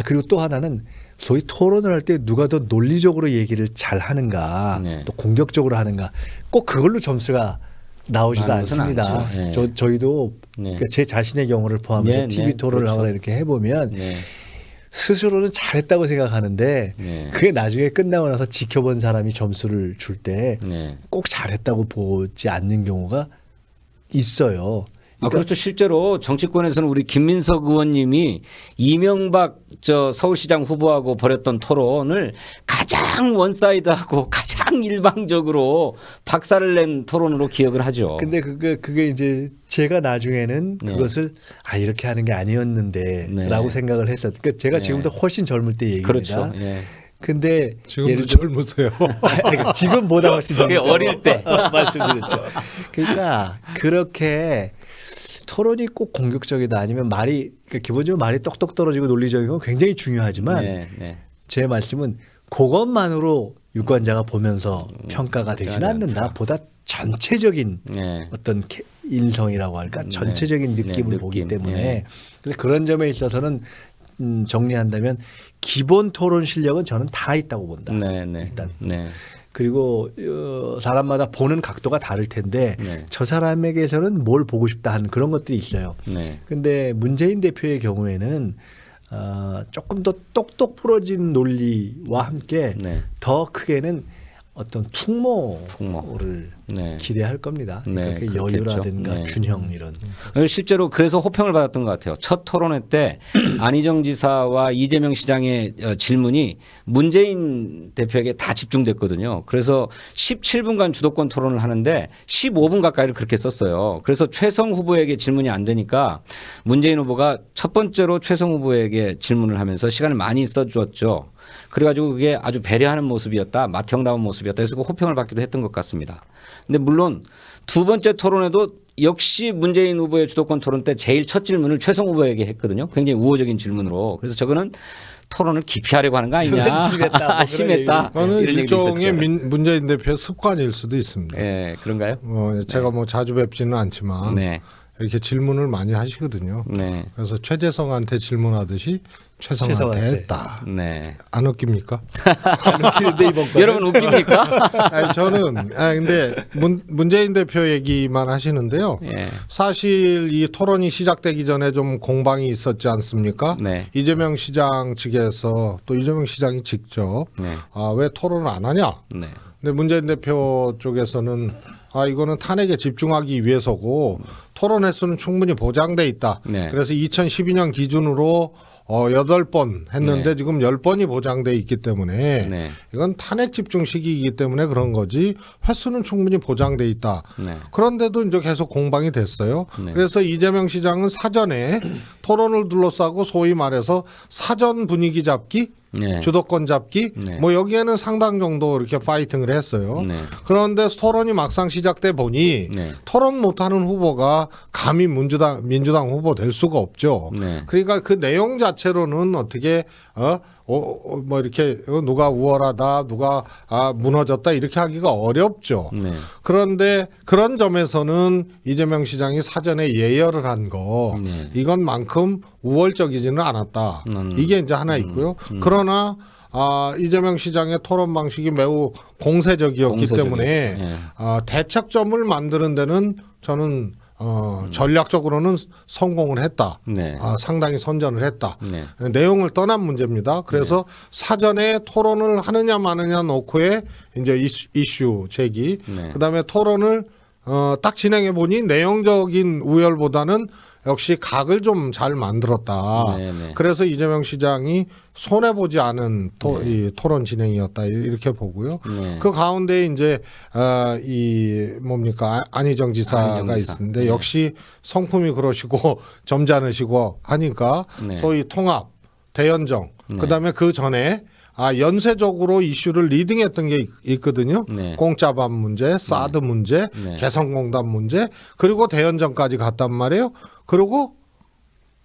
그리고 또 하나는 소위 토론을 할 때 누가 더 논리적으로 얘기를 잘 하는가 네. 또 공격적으로 하는가 꼭 그걸로 점수가 나오지도 나오는 것은 않습니다. 않죠. 네. 저희도 네. 그러니까 제 자신의 경우를 포함해서 네, TV 네, 토론을 그렇죠. 하거나 이렇게 해보면 네. 스스로는 잘했다고 생각하는데 네. 그게 나중에 끝나고 나서 지켜본 사람이 점수를 줄 때 꼭 네. 잘했다고 보지 않는 경우가 있어요. 그렇죠. 실제로 정치권에서는 우리 김민석 의원님이 이명박 서울시장 후보하고 벌였던 토론을 가장 원사이드하고 가장 일방적으로 박살을 낸 토론으로 기억을 하죠. 근데 그게 이제 제가 나중에는 네. 그것을 이렇게 하는 게 아니었는데라고 네. 생각을 했었. 그러니까 제가 네. 지금도 훨씬 젊을 때 얘기입니다. 그렇죠. 예. 근데 지금도 예를 들어- 젊으세요. 그러니까 지금보다 훨씬 그게 젊을 어릴 때. 말씀드렸죠. 그러니까 그렇게 토론이 꼭 공격적이다 아니면 말이 그러니까 기본적으로 말이 똑똑 떨어지고 논리적인 건 굉장히 중요하지만 네. 네. 제 말씀은 그것만으로 유권자가 보면서 평가가 되지는 않는다. 않다. 보다 전체적인 네. 어떤 인성이라고 할까 전체적인 네, 느낌을 느낌. 보기 때문에 네. 그래서 그런 점에 있어서는 정리한다면 기본 토론 실력은 저는 다 있다고 본다. 네. 네. 일단. 네. 그리고 사람마다 보는 각도가 다를 텐데 네. 저 사람에게서는 뭘 보고 싶다 하는 그런 것들이 있어요. 네. 근데 문재인 대표의 경우에는 조금 더 똑똑 부러진 논리와 함께 네. 더 크게는 어떤 풍모. 풍모를 네. 기대할 겁니다. 네, 그렇게 그렇겠죠. 여유라든가 네. 균형 이런. 실제로 그래서 호평을 받았던 것 같아요. 첫 토론회 때 안희정 지사와 이재명 시장의 질문이 문재인 대표에게 다 집중됐거든요. 그래서 17분간 주도권 토론을 하는데 15분 가까이를 그렇게 썼어요. 그래서 최성 후보에게 질문이 안 되니까 문재인 후보가 첫 번째로 최성 후보에게 질문을 하면서 시간을 많이 써주었죠. 그래가지고 그게 아주 배려하는 모습이었다. 맏형다운 모습이었다. 그래서 그 호평을 받기도 했던 것 같습니다. 근데 물론 두 번째 토론에도 역시 문재인 후보의 주도권 토론 때 제일 첫 질문을 최성 후보에게 했거든요. 굉장히 우호적인 질문으로. 그래서 저거는 토론을 기피하려고 하는 거 아니냐. 심했다. 뭐 그런 심했다. 그거는 이런 얘기도 일종의 있었죠. 문재인 대표의 습관일 수도 있습니다. 예, 그런가요? 제가 뭐 자주 뵙지는 않지만 네. 이렇게 질문을 많이 하시거든요. 네. 그래서 최재성한테 질문하듯이 최성한테 최성한테. 했다. 네. 안 웃깁니까? 안 웃기는데 이번 거. 여러분 웃깁니까? 아니, 저는 근데 문재인 대표 얘기만 하시는데요. 예. 사실 이 토론이 시작되기 전에 좀 공방이 있었지 않습니까? 네. 이재명 시장 측에서 또 이재명 시장이 직접 네. 왜 토론을 안 하냐? 네. 근데 문재인 대표 쪽에서는 이거는 탄핵에 집중하기 위해서고 토론 횟수는 충분히 보장돼 있다. 네. 그래서 2012년 기준으로 8번 했는데 네. 지금 10번이 보장돼 있기 때문에 네. 이건 탄핵 집중 시기이기 때문에 그런 거지 횟수는 충분히 보장돼 있다. 네. 그런데도 이제 계속 공방이 됐어요. 네. 그래서 이재명 시장은 사전에 토론을 둘러싸고 소위 말해서 사전 분위기 잡기, 네. 주도권 잡기, 네. 뭐 여기에는 상당 정도 이렇게 파이팅을 했어요. 네. 그런데 토론이 막상 시작돼 보니 네. 토론 못하는 후보가 감히 민주당 후보 될 수가 없죠. 네. 그러니까 그 내용 자체로는 어떻게 뭐 이렇게 누가 우월하다, 누가 무너졌다 이렇게 하기가 어렵죠. 네. 그런데 그런 점에서는 이재명 시장이 사전에 예열을 한 거 네. 이것만큼 우월적이지는 않았다. 이게 이제 하나 있고요. 그러나 이재명 시장의 토론 방식이 매우 공세적이었기 때문에 예. 대책점을 만드는 데는 저는 전략적으로는 성공을 했다. 네. 상당히 선전을 했다. 네. 내용을 떠난 문제입니다. 그래서 사전에 토론을 하느냐 마느냐 놓고의 이제 이슈 제기. 네. 그다음에 토론을 딱 진행해 보니 내용적인 우열보다는 역시 각을 좀 잘 만들었다. 네, 네. 그래서 이재명 시장이 손해 보지 않은 이 토론 진행이었다 이렇게 보고요. 네. 그 가운데 이제 이 뭡니까 안희정 지사가 안희정 지사. 있는데 네. 역시 성품이 그러시고 점잖으시고 하니까 네. 소위 통합, 대연정. 네. 그다음에 그 전에 연쇄적으로 이슈를 리딩했던 게 있거든요. 네. 공짜밥 문제, 사드 문제, 네. 개성공단 문제, 그리고 대연정까지 갔단 말이에요. 그리고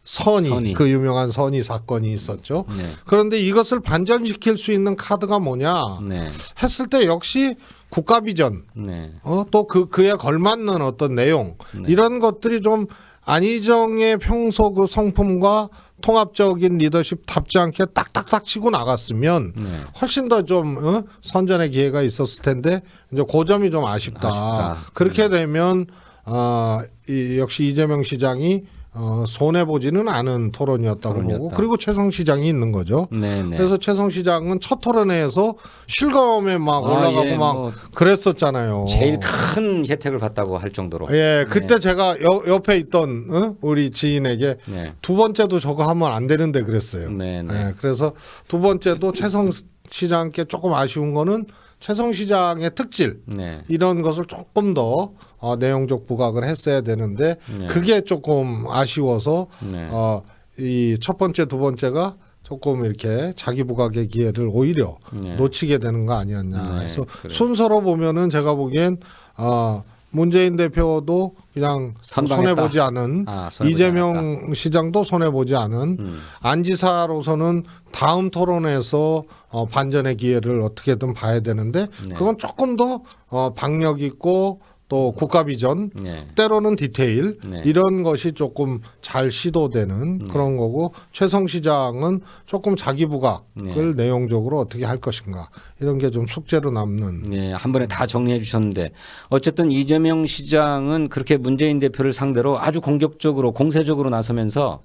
선의, 그 유명한 선의 사건이 있었죠. 네. 그런데 이것을 반전시킬 수 있는 카드가 뭐냐 네. 했을 때 역시 국가 비전, 네. 또 그에 걸맞는 어떤 내용 이런 것들이 좀 안희정의 평소 그 성품과 통합적인 리더십답지 않게 딱딱딱 치고 나갔으면 네. 훨씬 더 좀 선전의 기회가 있었을 텐데 이제 그 점이 좀 아쉽다. 그렇게 되면 역시 이재명 시장이 손해 보지는 않은 토론이었다고 보고 그리고 최성 시장이 있는 거죠. 네, 네. 그래서 최성 시장은 첫 토론회에서 실검에 막 올라가고 예, 막 뭐 그랬었잖아요. 제일 큰 혜택을 받다고 할 정도로. 예, 그때 제가 옆에 있던 우리 지인에게 네. 두 번째도 저거 하면 안 되는데 그랬어요. 네, 네. 예, 그래서 두 번째도 최성 시장께 조금 아쉬운 거는 최성 시장의 특질 네. 이런 것을 조금 더 내용적 부각을 했어야 되는데 네. 그게 조금 아쉬워서 네. 이 첫 번째 두 번째가 조금 이렇게 자기 부각의 기회를 오히려 네. 놓치게 되는 거 아니었냐. 네, 그래서 그래요. 순서로 보면은 제가 보기엔 문재인 대표도 그냥 선방했다. 손해 보지 않은 손해보지 이재명 시장도 손해 보지 않은 안 지사로서는 다음 토론에서 반전의 기회를 어떻게든 봐야 되는데 네. 그건 조금 더 박력 있고 또 국가 비전 네. 때로는 디테일 네. 이런 것이 조금 잘 시도되는 그런 거고 최성 시장은 조금 자기 부각을 내용적으로 어떻게 할 것인가 이런 게 좀 숙제로 남는 네, 한 번에 다 정리해 주셨는데 어쨌든 이재명 시장은 그렇게 문재인 대표를 상대로 아주 공격적으로 공세적으로 나서면서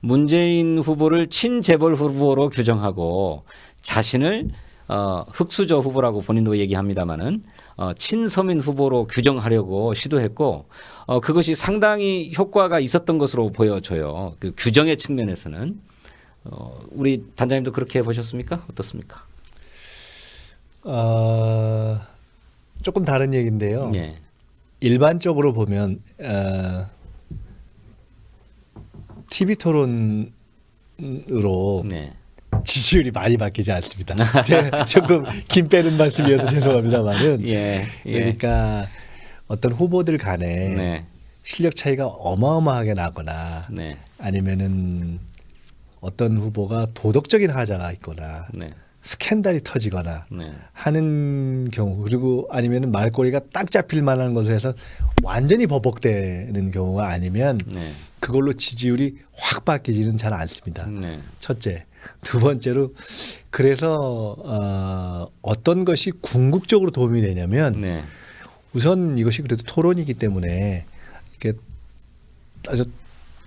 문재인 후보를 친재벌 후보로 규정하고 자신을 흑수저 후보라고 본인도 얘기합니다마는 친서민 후보로 규정하려고 시도했고 그것이 상당히 효과가 있었던 것으로 보여져요. 그 규정의 측면에서는 우리 단장님도 그렇게 보셨습니까? 어떻습니까? 조금 다른 얘기인데요. 네. 일반적으로 보면 TV 토론으로 네. 지지율이 많이 바뀌지 않습니다. 제가 조금 김 빼는 말씀이어서 죄송합니다만은 예, 예. 그러니까 어떤 후보들 간에 네. 실력 차이가 어마어마하게 나거나 네. 아니면은 어떤 후보가 도덕적인 하자가 있거나 네. 스캔들이 터지거나 네. 하는 경우 그리고 아니면은 말꼬리가 딱 잡힐 만한 것을 해서 완전히 버벅대는 경우가 아니면 네. 그걸로 지지율이 확 바뀌지는 잘 않습니다. 네. 첫째. 두 번째로 그래서 어떤 것이 궁극적으로 도움이 되냐면 네. 우선 이것이 그래도 토론이기 때문에 이렇게 아주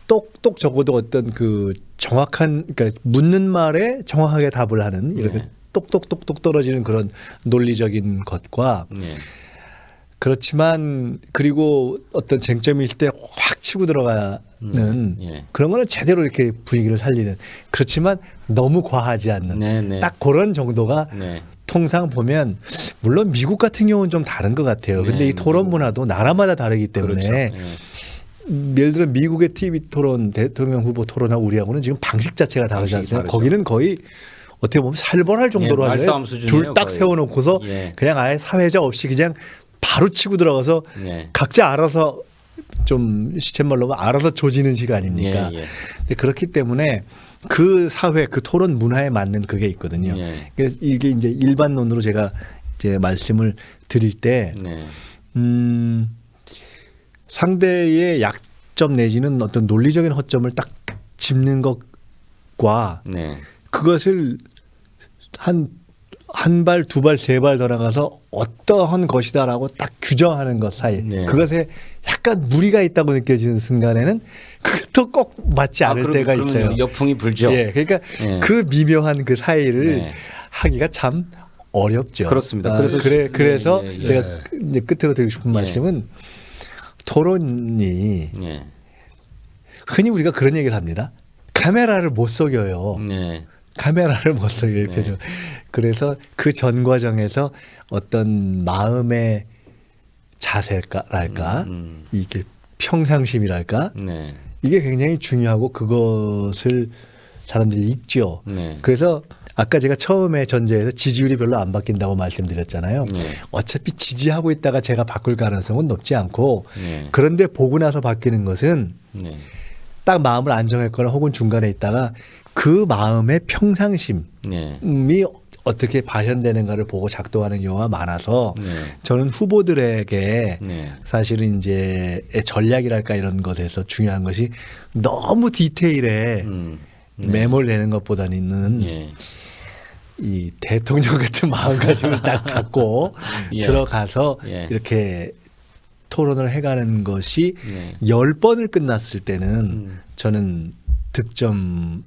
똑똑 적어도 어떤 그 정확한 그러니까 묻는 말에 정확하게 답을 하는 이렇게 네. 똑똑똑똑 떨어지는 그런 논리적인 것과 네. 그렇지만 그리고 어떤 쟁점이 있을 때 확 치고 들어가는 예. 그런 거는 제대로 이렇게 분위기를 살리는 그렇지만 너무 과하지 않는 네, 네. 딱 그런 정도가 네. 통상 보면 물론 미국 같은 경우는 좀 다른 것 같아요. 근데 네, 이 토론 문화도 나라마다 다르기 때문에 그렇죠. 예. 예를 들어 미국의 TV 토론 대통령 후보 토론하고 우리하고는 지금 방식 자체가 다르지 방식이 않습니까? 다르죠. 거기는 거의 어떻게 보면 살벌할 정도로 예, 하죠. 말싸움 수준이에요, 둘 딱 거의. 세워놓고서 예. 그냥 아예 사회자 없이 그냥 바로 치고 들어가서 예. 각자 알아서 좀 시쳇말로 알아서 조지는 식 아닙니까? 예, 예. 근데 그렇기 때문에 그 사회 그 토론 문화에 맞는 그게 있거든요. 예. 그래서 이게 이제 일반론으로 제가 이제 말씀을 드릴 때 네. 상대의 약점 내지는 어떤 논리적인 허점을 딱 짚는 것과 네. 그것을 한 발, 두 발, 세 발 더 나가서 어떠한 것이다라고 딱 규정하는 것 사이 네. 그것에 약간 무리가 있다고 느껴지는 순간에는 그것도 꼭 맞지 않을 때가 있어요. 그러면 역풍이 불죠. 예, 그러니까 예. 그 미묘한 그 사이를 네. 하기가 참 어렵죠. 그렇습니다. 그래서 그래서 예, 예, 예. 제가 이제 끝으로 드리고 싶은 예. 말씀은 토론이 예. 흔히 우리가 그런 얘기를 합니다. 카메라를 못 속여요. 네. 카메라를 못 속여요. 네. 표정. 그래서 그 전 과정에서 어떤 마음의 자세랄까, 이게 평상심이랄까, 네. 이게 굉장히 중요하고 그것을 사람들이 읽죠. 네. 그래서 아까 제가 처음에 전제에서 지지율이 별로 안 바뀐다고 말씀드렸잖아요. 네. 어차피 지지하고 있다가 제가 바꿀 가능성은 높지 않고 네. 그런데 보고 나서 바뀌는 것은 네. 딱 마음을 안정했거나 혹은 중간에 있다가 그 마음의 평상심이 네. 어떻게 발현되는가를 보고 작동하는 경우가 많아서 네. 저는 후보들에게 네. 사실은 이제 전략이랄까 이런 것에서 중요한 것이 너무 디테일에 네. 매몰되는 것보다는 예. 이 대통령 같은 마음가짐을 딱 갖고 예. 들어가서 예. 이렇게 토론을 해가는 것이 네. 10번을 끝났을 때는 저는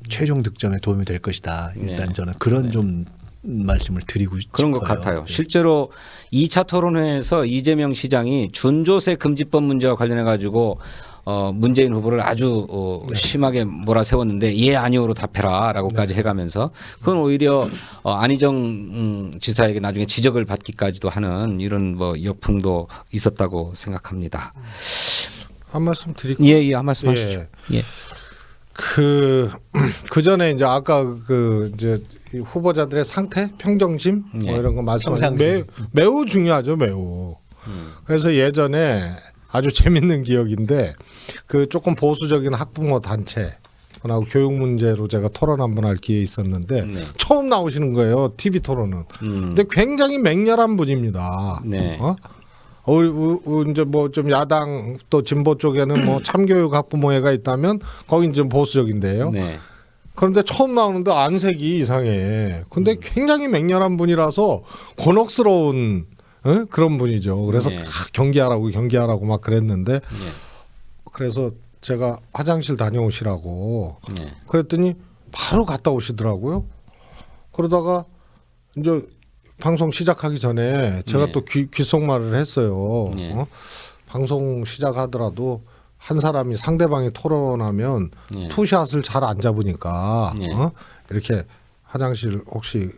최종 득점에 도움이 될 것이다. 일단 네. 저는 그런 좀 말씀을 드리고 그런 싶어요. 것 같아요. 네. 실제로 2차 토론회에서 이재명 시장이 준조세 금지법 문제와 관련해 가지고 문재인 후보를 아주 심하게 몰아세웠는데 예 아니오로 답해라라고까지 해가면서 그건 오히려 안희정 지사에게 나중에 지적을 받기까지도 하는 이런 뭐 역풍도 있었다고 생각합니다. 한 말씀 드릴까요? 예, 한 말씀하시죠. 예. 그 전에 이제 아까 그 이제 이 후보자들의 상태, 평정심 뭐 예. 이런 거 말씀하신 평상심. 매우 중요하죠, 매우. 그래서 예전에 아주 재밌는 기억인데 그 조금 보수적인 학부모 단체 하고 교육 문제로 제가 토론 한번 할 기회 있었는데 네. 처음 나오시는 거예요, TV 토론은. 근데 굉장히 맹렬한 분입니다. 네. 우리 이제 뭐 좀 야당 또 진보 쪽에는 뭐 참교육 학부모회가 있다면 거긴 좀 보수적인데요. 네. 그런데 처음 나오는데 안색이 이상해. 근데 굉장히 맹렬한 분이라서 곤혹스러운 그런 분이죠. 그래서 네. 경기하라고 막 그랬는데 그래서 제가 화장실 다녀오시라고 네. 그랬더니 바로 갔다 오시더라고요. 그러다가 이제 방송 시작하기 전에 제가 네. 또 귓속말을 했어요. 네. 방송 시작하더라도 한 사람이 상대방이 토론하면 네. 투샷을 잘 안 잡으니까 네. 이렇게 화장실 혹시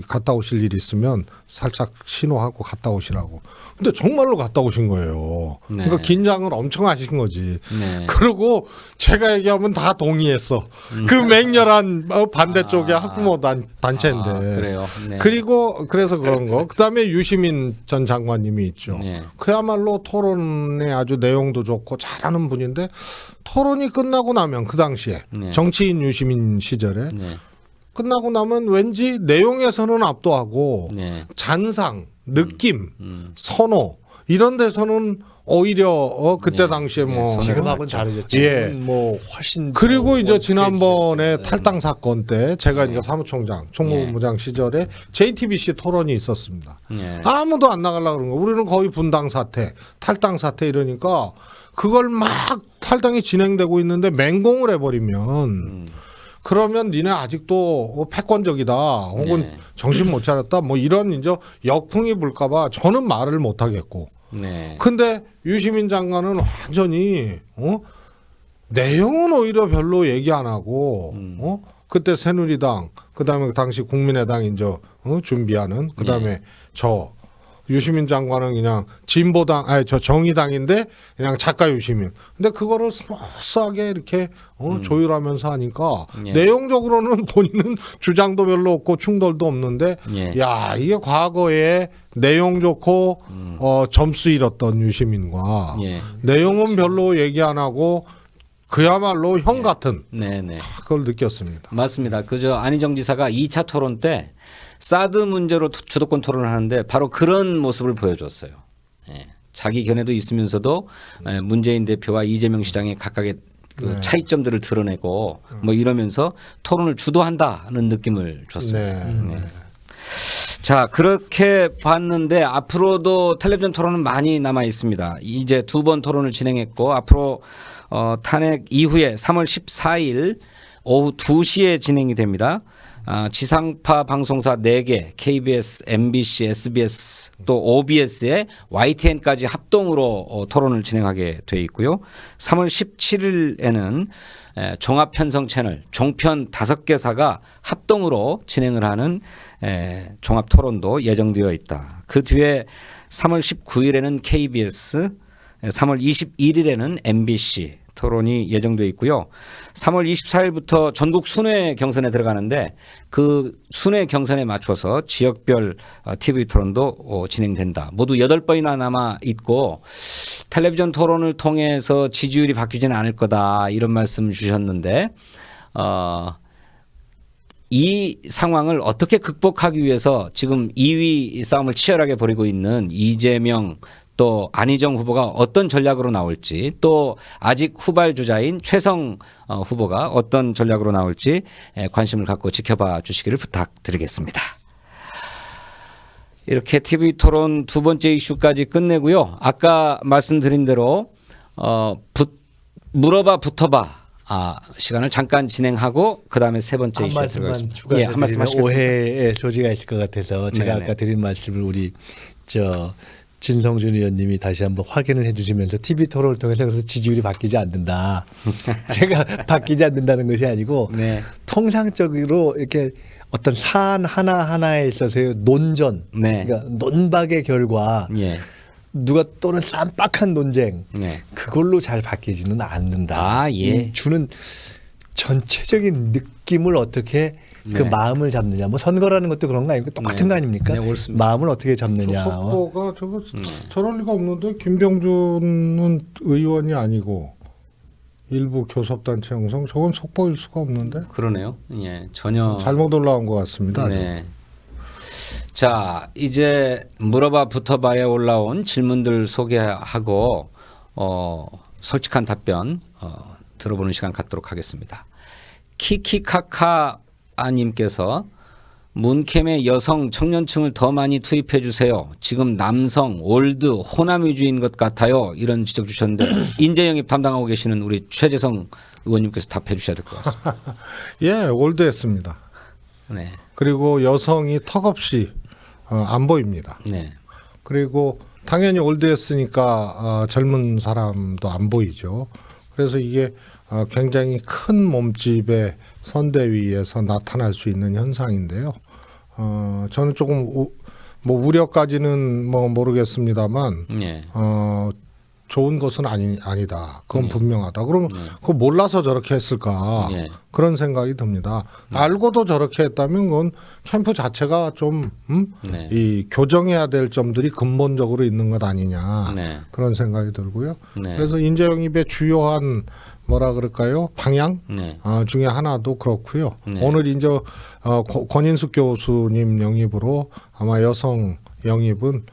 갔다 오실 일 있으면 살짝 신호하고 갔다 오시라고. 근데 정말로 갔다 오신 거예요. 네. 그러니까 긴장을 엄청 하신 거지. 네. 그리고 제가 얘기하면 다 동의했어. 그 맹렬한 반대쪽의 아. 학부모 단체인데. 아, 그래요. 네. 그리고 그래서 그런 거. 그다음에 유시민 전 장관님이 있죠. 네. 그야말로 토론의 아주 내용도 좋고 잘하는 분인데 토론이 끝나고 나면 그 당시에 네. 정치인 유시민 시절에 네. 끝나고 나면 왠지 내용에서는 압도하고 네. 잔상, 느낌, 선호 이런 데서는 오히려 그때 네. 당시에 뭐 네, 지금하고는 다르죠. 지금은 뭐 훨씬 그리고 더 이제 지난번에 원태지였죠. 탈당 사건 때 제가 이제 사무총장, 총무부장 시절에 JTBC 토론이 있었습니다. 네. 아무도 안 나가려고 그런 거. 우리는 거의 분당 사태, 탈당 사태 이러니까 그걸 막 탈당이 진행되고 있는데 맹공을 해버리면 그러면 니네 아직도 패권적이다 혹은 네. 정신 못 차렸다 뭐 이런 이제 역풍이 불까봐 저는 말을 못 하겠고. 네. 근데 유시민 장관은 완전히 내용은 오히려 별로 얘기 안 하고 그때 새누리당 그다음에 당시 국민의당 이제 준비하는 그다음에 저 유시민 장관은 그냥 진보당 아니 저 정의당인데 그냥 작가 유시민. 근데 그거를 스무스하게 이렇게 조율하면서 하니까 예. 내용적으로는 본인은 주장도 별로 없고 충돌도 없는데 예. 야 이게 과거에 내용 좋고 점수 잃었던 유시민과 예. 내용은 별로 얘기 안 하고 그야말로 형 같은 네네. 그걸 느꼈습니다. 맞습니다. 그저 안희정 지사가 2차 토론 때 사드 문제로 주도권 토론을 하는데 바로 그런 모습을 보여줬어요. 예. 자기 견해도 있으면서도 문재인 대표와 이재명 시장의 각각의 그 차이점들을 드러내고 뭐 이러면서 토론을 주도한다는 느낌을 줬습니다. 네. 자, 그렇게 봤는데 앞으로도 텔레비전 토론은 많이 남아 있습니다. 이제 2번 토론을 진행했고 앞으로 탄핵 이후에 3월 14일 오후 2시에 진행이 됩니다. 지상파 방송사 4개, KBS, MBC, SBS 또 OBS의 YTN까지 합동으로 토론을 진행하게 돼 있고요. 3월 17일에는 종합편성 채널 종편 5개사가 합동으로 진행을 하는 종합토론도 예정되어 있다. 그 뒤에 3월 19일에는 KBS, 3월 21일에는 MBC 토론이 예정되어 있고요. 3월 24일부터 전국 순회 경선에 들어가는데 그 순회 경선에 맞춰서 지역별 TV 토론도 진행된다. 모두 8번이나 남아 있고 텔레비전 토론을 통해서 지지율이 바뀌지는 않을 거다 이런 말씀 주셨는데 이 상황을 어떻게 극복하기 위해서 지금 2위 싸움을 치열하게 벌이고 있는 이재명 또 안희정 후보가 어떤 전략으로 나올지 또 아직 후발 주자인 최성 후보가 어떤 전략으로 나올지 관심을 갖고 지켜봐 주시기를 부탁드리겠습니다. 이렇게 TV 토론 2번째 이슈까지 끝내고요. 아까 말씀드린 대로 물어봐 붙어봐 시간을 잠깐 진행하고 그다음에 3번째 한 이슈에 말씀만 들어가겠습니다. 추가해 한 말씀 드리면 하시겠습니다. 오해의 소지가 있을 것 같아서 제가 네네. 아까 드린 말씀을 우리 진성준 의원님이 다시 한번 확인을 해주시면서 TV 토론을 통해서 그래서 지지율이 바뀌지 않는다. 제가 바뀌지 않는다는 것이 아니고 네. 통상적으로 이렇게 어떤 사안 하나하나에 있어서의 논전, 네. 그러니까 논박의 결과 예. 누가 또는 쌈박한 논쟁 네. 그걸로 잘 바뀌지는 않는다. 예. 이 주는 전체적인 느낌을 어떻게 그 네. 마음을 잡느냐. 뭐 선거라는 것도 그런 거 아닙니까? 똑같은 네. 거 아닙니까? 네, 옳습니다. 마음을 어떻게 잡느냐. 속보가 저럴 리가 없는데 김병준은 의원이 아니고 일부 교섭단체 형성 저건 속보일 수가 없는데 그러네요. 예. 전혀 잘못 올라온 것 같습니다. 네. 자, 이제 물어봐 붙어봐에 올라온 질문들 소개하고 솔직한 답변 들어보는 시간 갖도록 하겠습니다. 키키카카 님께서 문캠의 여성 청년층을 더 많이 투입해 주세요. 지금 남성, 올드, 호남 위주인 것 같아요. 이런 지적 주셨는데 인재 영입 담당하고 계시는 우리 최재성 의원님께서 답해 주셔야 될 것 같습니다. 예, 올드했습니다. 네. 그리고 여성이 턱없이 안 보입니다. 네. 그리고 당연히 올드했으니까 젊은 사람도 안 보이죠. 그래서 이게 굉장히 큰 몸집의 선대위에서 나타날 수 있는 현상인데요. 저는 조금 뭐 우려까지는 뭐 모르겠습니다만 네. 좋은 것은 아니다. 그건 분명하다. 그럼 그거 몰라서 저렇게 했을까? 네. 그런 생각이 듭니다. 알고도 저렇게 했다면 그건 캠프 자체가 좀 네. 이 교정해야 될 점들이 근본적으로 있는 것 아니냐 네. 그런 생각이 들고요. 네. 그래서 인재 영입의 주요한 뭐라 그럴까요? 방향 네. 중에 하나도 그렇고요. 네. 오늘 이제 권인숙 교수님 영입으로 아마 여성 영입은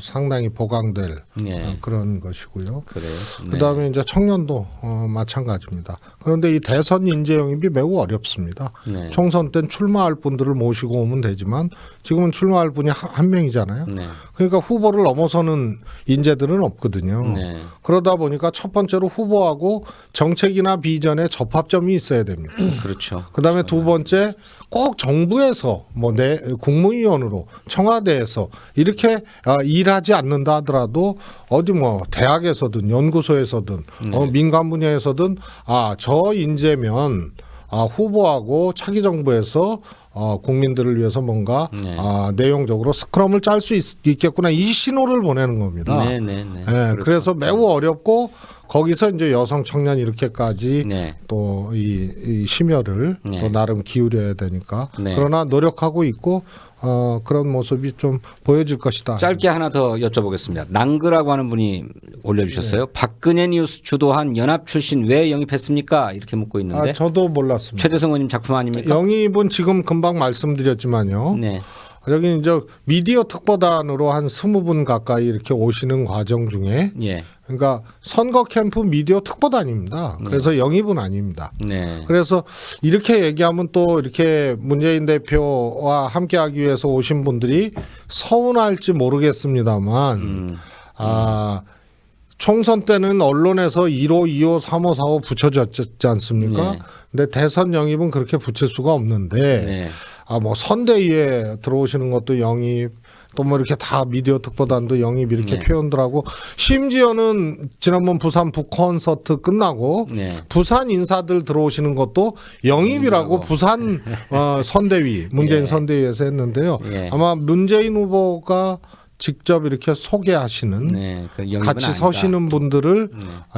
상당히 보강될 네. 그런 것이고요. 그래요. 네. 그다음에 이제 청년도 마찬가지입니다. 그런데 이 대선 인재 영입이 매우 어렵습니다. 네. 총선 땐 출마할 분들을 모시고 오면 되지만 지금은 출마할 분이 한 명이잖아요. 네. 그러니까 후보를 넘어서는 인재들은 없거든요. 네. 그러다 보니까 첫 번째로 후보하고 정책이나 비전에 접합점이 있어야 됩니다. 그렇죠. 그다음에 두 번째 꼭 정부에서 뭐 내 국무위원으로 청와대에서 이렇게 일하지 않는다 하더라도 어디 뭐 대학에서든 연구소에서든 민간 분야에서든 저 인재면 후보하고 차기 정부에서 국민들을 위해서 뭔가 네. 내용적으로 스크럼을 짤 수 있겠구나 이 신호를 보내는 겁니다. 네, 네, 네. 예, 그렇죠. 그래서 매우 어렵고 거기서 이제 여성 청년 이렇게까지 네. 또 이 심혈을 네. 또 나름 기울여야 되니까 네. 그러나 노력하고 있고 그런 모습이 좀 보여질 것이다. 짧게 하나 더 여쭤보겠습니다. 낭그라고 하는 분이 올려주셨어요. 네. 박근혜 뉴스 주도한 연합 출신 왜 영입했습니까? 이렇게 묻고 있는데 저도 몰랐습니다. 최대성 의원님 작품 아닙니까? 영입은 지금 금방 말씀드렸지만요. 네. 여기 이제 미디어 특보단으로 한 20분 가까이 이렇게 오시는 과정 중에 예. 그러니까 선거 캠프 미디어 특보단입니다. 그래서 영입은 아닙니다. 네. 그래서 이렇게 얘기하면 또 이렇게 문재인 대표와 함께하기 위해서 오신 분들이 서운할지 모르겠습니다만 총선 때는 언론에서 1호, 2호, 3호, 4호 붙여졌지 않습니까? 네. 근데 대선 영입은 그렇게 붙일 수가 없는데 네. 뭐 선대위에 들어오시는 것도 영입 또 뭐 이렇게 다 미디어 특보단도 영입 이렇게 네. 표현들하고 심지어는 지난번 부산 북콘서트 끝나고 네. 부산 인사들 들어오시는 것도 영입이라고 부산 선대위 문재인 예. 선대위에서 했는데요. 예. 아마 문재인 후보가 직접 이렇게 소개하시는 네. 그 영입은 같이 아니다. 서시는 분들을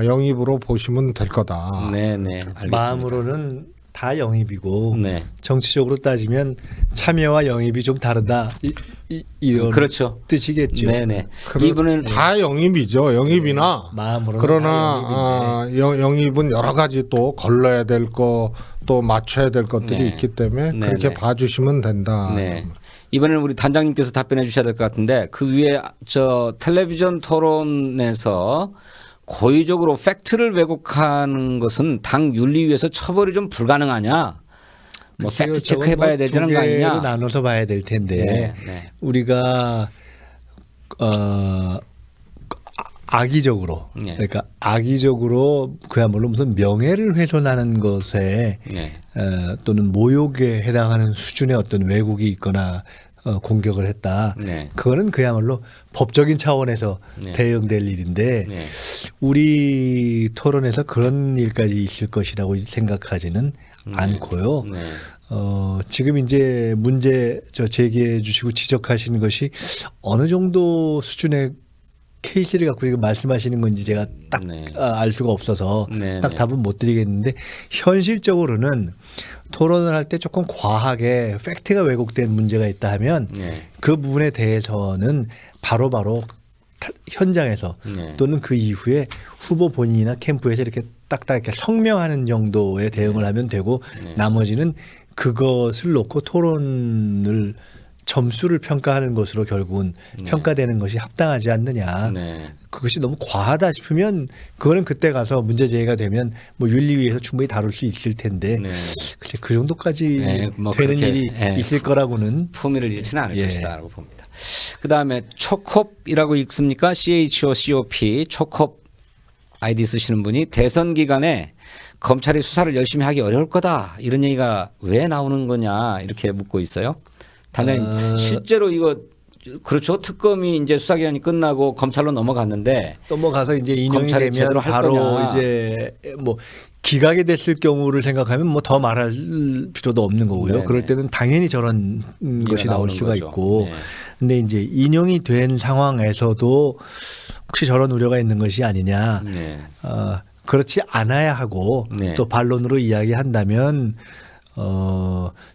영입으로 보시면 될 거다. 네, 네. 알겠습니다. 마음으로는 다 영입이고 네. 정치적으로 따지면 참여와 영입이 좀 다르다 이런 그렇죠. 뜻이겠죠. 네, 네. 이분은 다 영입이죠. 영입이나 마음으로는 그러나 다 영입인데. 영입은 여러 가지 또 걸러야 될 거 또 맞춰야 될 것들이 네. 있기 때문에 네, 그렇게 네. 봐주시면 된다. 네. 이번에는 우리 단장님께서 답변해 주셔야 될 것 같은데 그 위에 텔레비전 토론에서 고의적으로 팩트를 왜곡하는 것은 당 윤리위에서 처벌이 좀 불가능하냐? 뭐 글쎄요, 팩트 저건 체크해봐야 뭐 되지는 두 거 개로 아니냐? 나눠서 봐야 될 텐데 네, 네. 우리가 악의적으로 네. 그러니까 악의적으로 그야말로 무슨 명예를 훼손하는 것에 네. 또는 모욕에 해당하는 수준의 어떤 왜곡이 있거나 공격을 했다. 네. 그거는 그야말로 법적인 차원에서 네. 대응될 일인데 네. 우리 토론에서 그런 일까지 있을 것이라고 생각하지는 않고요. 네. 지금 이제 문제 제기해 주시고 지적하시는 것이 어느 정도 수준의 케이스를 갖고 지금 말씀하시는 건지 제가 딱 네. 알 수가 없어서 네, 딱 네. 답은 못 드리겠는데 현실적으로는 토론을 할 때 조금 과하게 팩트가 왜곡된 문제가 있다 하면 네. 그 부분에 대해서는 바로바로 현장에서 네. 또는 그 이후에 후보 본인이나 캠프에서 이렇게 딱딱 이렇게 성명하는 정도의 대응을 하면 되고 네. 나머지는 그것을 놓고 토론을 점수를 평가하는 것으로 결국은 평가되는 것이 합당하지 않느냐. 네. 그것이 너무 과하다 싶으면 그거는 그때 가서 문제 제기가 되면 뭐 윤리위에서 충분히 다룰 수 있을 텐데 네. 글쎄 그 정도까지 네, 뭐 되는 그렇게, 일이 예. 있을 거라고는 품위를 잃지는 않을 예. 것이다라고 봅니다. 그다음에 초콥이라고 읽습니까? CHOCOP 초콥 아이디 쓰시는 분이 대선 기간에 검찰이 수사를 열심히 하기 어려울 거다 이런 얘기가 왜 나오는 거냐 이렇게 묻고 있어요. 단장님 실제로 이거 그렇죠. 특검이 이제 수사 기간이 끝나고 검찰로 넘어갔는데 넘어가서 이제 인용이 검찰이 되면 제대로 할 바로 거냐. 이제 뭐 기각이 됐을 경우를 생각하면 뭐 더 말할 필요도 없는 거고요. 네네. 그럴 때는 당연히 저런 것이 나올 나오는 수가 거죠. 있고 네. 근데 이제 인용이 된 상황에서도 혹시 저런 우려가 있는 것이 아니냐. 네. 그렇지 않아야 하고 네. 또 반론으로 이야기한다면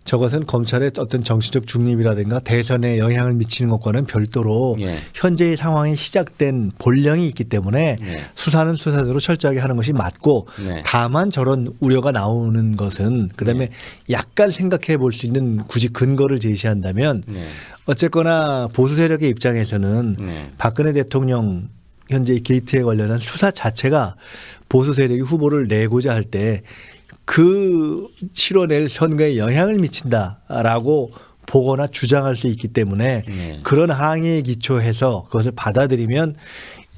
저것은 검찰의 어떤 정치적 중립이라든가 대선에 영향을 미치는 것과는 별도로 예. 현재의 상황이 시작된 본령이 있기 때문에 네. 수사는 수사대로 철저하게 하는 것이 맞고 네. 다만 저런 우려가 나오는 것은 그다음에 약간 생각해 볼 수 있는 굳이 근거를 제시한다면 네. 어쨌거나 보수 세력의 입장에서는 네. 박근혜 대통령 현재 게이트에 관련한 수사 자체가 보수 세력이 후보를 내고자 할 때 그 치러낼 선거에 영향을 미친다라고 보거나 주장할 수 있기 때문에 네. 그런 항의에 기초해서 그것을 받아들이면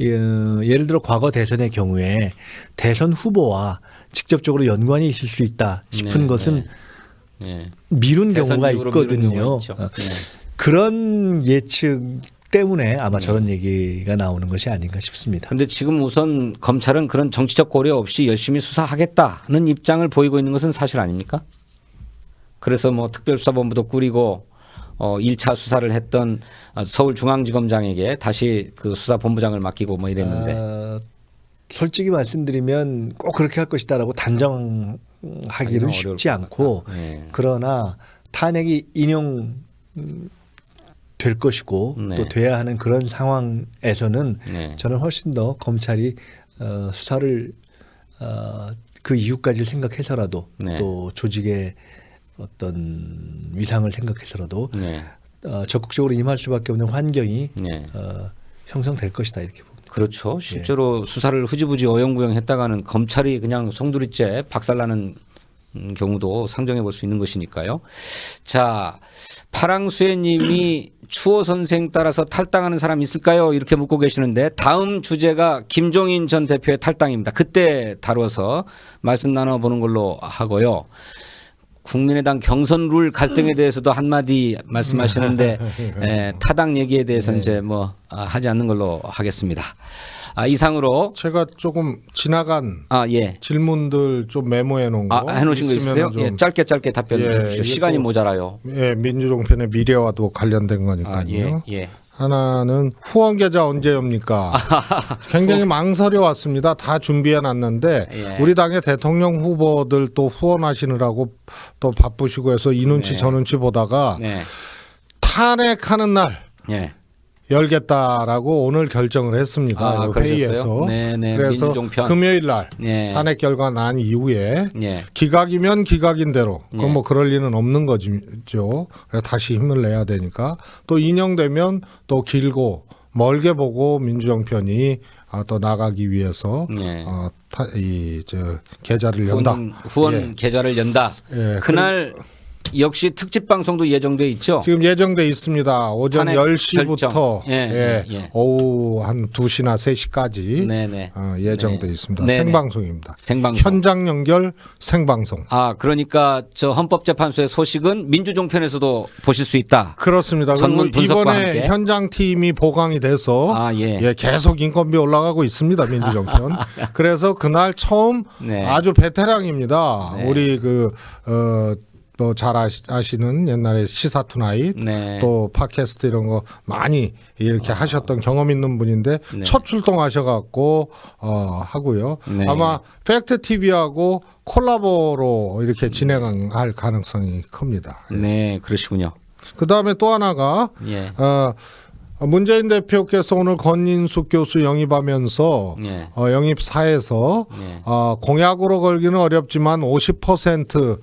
예를 들어 과거 대선의 경우에 대선 후보와 직접적으로 연관이 있을 수 있다 싶은 네, 것은 네. 미룬 대선 경우가 이후로 미룬 있거든요. 경우가 있죠. 네. 그런 예측 때문에 아마 저런 얘기가 나오는 것이 아닌가 싶습니다. 그런데 지금 우선 검찰은 그런 정치적 고려 없이 열심히 수사하겠다는 입장을 보이고 있는 것은 사실 아닙니까? 그래서 뭐 특별수사본부도 꾸리고 1차 수사를 했던 서울중앙지검장에게 다시 그 수사본부장을 맡기고 뭐 이랬는데 솔직히 말씀드리면 꼭 그렇게 할 것이다라고 단정하기는 어려울 쉽지 것 않고 같다. 네. 그러나 탄핵이 인용 될 것이고 네. 또 돼야 하는 그런 상황에서는 네. 저는 훨씬 더 검찰이 수사를 그 이유까지를 생각해서라도 네. 또 조직의 어떤 위상을 생각해서라도 네. 적극적으로 임할 수밖에 없는 환경이 네. 형성될 것이다 이렇게 봅니다. 그렇죠. 실제로 수사를 흐지부지 어영부영했다가는 검찰이 그냥 송두리째 박살나는 경우도 상정해 볼 수 있는 것이니까요. 자, 파랑수혜님이 추호 선생 따라서 탈당하는 사람 있을까요? 이렇게 묻고 계시는데 다음 주제가 김종인 전 대표의 탈당입니다. 그때 다뤄서 말씀 나눠보는 걸로 하고요. 국민의당 경선 룰 갈등에 대해서도 한마디 말씀하시는데 타당 얘기에 대해서 이제 뭐 하지 않는 걸로 하겠습니다. 이상으로 제가 조금 지나간 예. 질문들 좀 메모해 놓은 거 해놓으신 거 있으세요? 좀, 예, 짧게 답변해 예, 주십시오. 이게 시간이 또- 모자라요. 예, 민주종편의 미래와도 관련된 거니까요. 예. 하나는 후원 계좌 언제 엽니까? 굉장히 망설여 왔습니다. 다 준비해 놨는데 예. 우리 당의 대통령 후보들 또 후원하시느라고 또 바쁘시고 해서 이 눈치 네. 저 눈치 보다가 네. 탄핵하는 날 예. 열겠다라고 오늘 결정을 했습니다. 이 회의에서. 그러셨어요? 네네. 그래서 민주종편. 금요일 날 예. 탄핵 결과 난 이후에 예. 기각이면 기각인 대로 그건 예. 뭐 그럴 리는 없는 거죠. 그래서 다시 힘을 내야 되니까 또 인용되면 또 길고 멀게 보고 민주정편이 또 나가기 위해서 예. 계좌를 연다. 후원 예. 계좌를 연다. 예. 그날 역시 특집 방송도 예정돼 있죠. 지금 예정돼 있습니다. 오전 탄핵 10시부터 결정. 예. 오후 한 2시나 3시까지 네네. 예정돼 네. 있습니다. 네네. 생방송입니다. 생방송. 현장 연결 생방송. 그러니까 저 헌법재판소의 소식은 민주종편에서도 보실 수 있다. 그렇습니다. 전문 그리고 분석과 이번에 함께. 현장팀이 보강이 돼서 예. 계속 인건비 올라가고 있습니다. 민주정편. 그래서 그날 처음 네. 아주 베테랑입니다. 네. 우리 또 잘 아시는 옛날에 시사 투나잇 네. 또 팟캐스트 이런 거 많이 이렇게 하셨던 경험 있는 분인데 네. 첫 출동하셔갖고 하고요. 네. 아마 팩트 TV하고 콜라보로 이렇게 진행할 가능성이 큽니다. 네, 그러시군요. 그 다음에 또 하나가 예. 문재인 대표께서 오늘 권인숙 교수 영입하면서 예. 영입사에서 예. 공약으로 걸기는 어렵지만 50%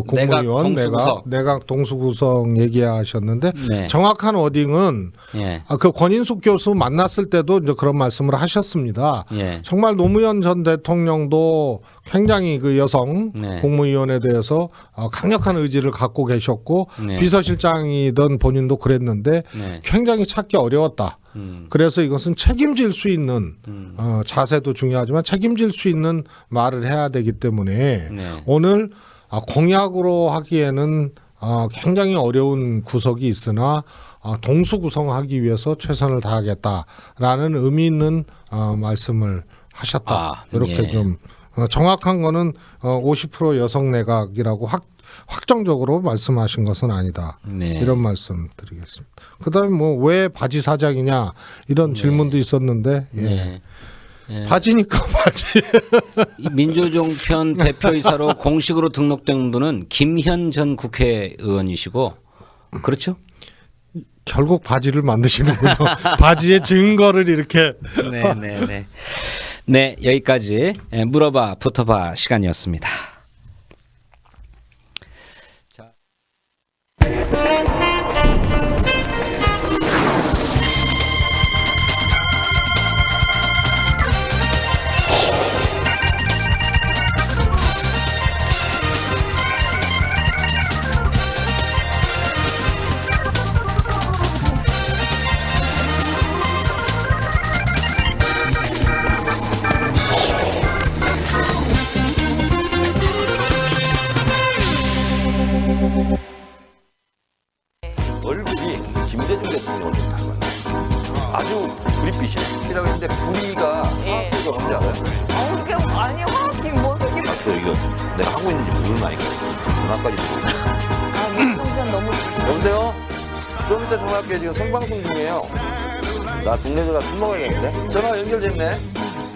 국무위원 내각 동수구성. 내각 동수구성 얘기하셨는데 네. 정확한 워딩은 예. 그 권인숙 교수 만났을 때도 이제 그런 말씀을 하셨습니다. 예. 정말 노무현 전 대통령도 굉장히 그 여성 네. 국무위원에 대해서 강력한 의지를 갖고 계셨고 네. 비서실장이던 본인도 그랬는데 네. 굉장히 찾기 어려웠다. 그래서 이것은 책임질 수 있는 자세도 중요하지만 책임질 수 있는 말을 해야 되기 때문에 네. 오늘 공약으로 하기에는 굉장히 어려운 구석이 있으나 동수 구성하기 위해서 최선을 다하겠다라는 의미 있는 말씀을 하셨다. 이렇게 예. 좀 정확한 거는 50% 여성 내각이라고 확정적으로 말씀하신 것은 아니다. 네. 이런 말씀 드리겠습니다. 그다음에 뭐 왜 바지 사장이냐 이런 질문도 있었는데 예. 네. 바지니까 바지. 이 민주종편 대표이사로 공식으로 등록된 분은 김현 전 국회의원이시고 그렇죠? 결국 바지를 만드시는군요. 바지의 증거를 이렇게. 네, 여기까지 물어봐 붙어봐 시간이었습니다. 얼굴이 김대중 대통령을 좀 닮아요. 아주 구릿빛이라고 했는데 구리가 화학비가 뭔지 알아요? 그게 아니 화학팀 모습이 또 이거 내가 하고 있는지 모르는 아이가 전화까지 들어오고. 민주종편 너무 여보세요? 좀 이따 전화할게요. 지금 생방송 중이에요. 나 동네 들어가 술 먹어야겠는데? 전화 연결됐네.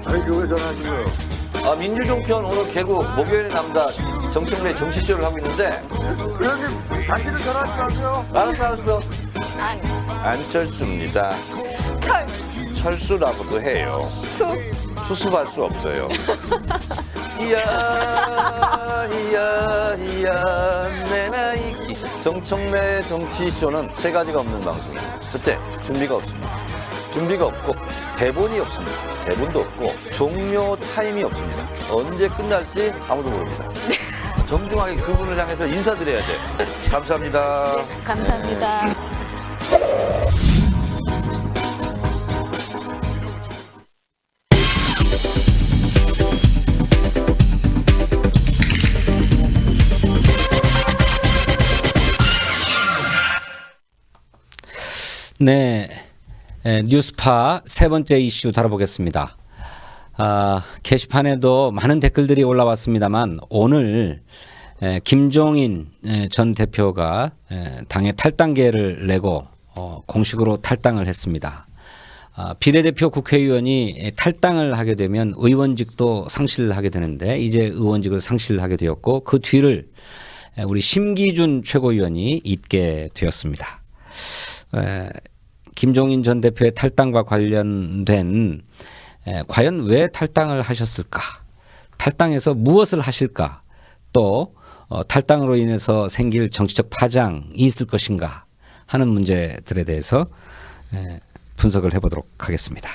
아니 그왜 전화하시고요? 아, 민주종편 오늘 개국 목요일의 남자 정청래 정치쇼를 하고 있는데 그런데 당신은 전화하지 마세요. 알았어. 아니 안철수입니다. 철수라고도 해요. 수습할 수 없어요. 이야 내 나이. 정청래 정치쇼는 세 가지가 없는 방송이에요. 첫째, 준비가 없습니다. 준비가 없고 대본이 없습니다. 대본도 없고 종료 타임이 없습니다. 언제 끝날지 아무도 모릅니다. 정중하게 그분을 향해서 인사드려야 돼. 감사합니다. 감사합니다. 네, 뉴스파 세 번째 이슈 다뤄보겠습니다. 게시판에도 많은 댓글들이 올라왔습니다만 오늘 김종인 전 대표가 당의 탈당계를 내고 공식으로 탈당을 했습니다. 비례대표 국회의원이 탈당을 하게 되면 의원직도 상실하게 되는데 이제 의원직을 상실하게 되었고 그 뒤를 우리 심기준 최고위원이 잇게 되었습니다. 김종인 전 대표의 탈당과 관련된 과연 왜 탈당을 하셨을까? 탈당해서 무엇을 하실까? 또 탈당으로 인해서 생길 정치적 파장이 있을 것인가 하는 문제들에 대해서 분석을 해보도록 하겠습니다.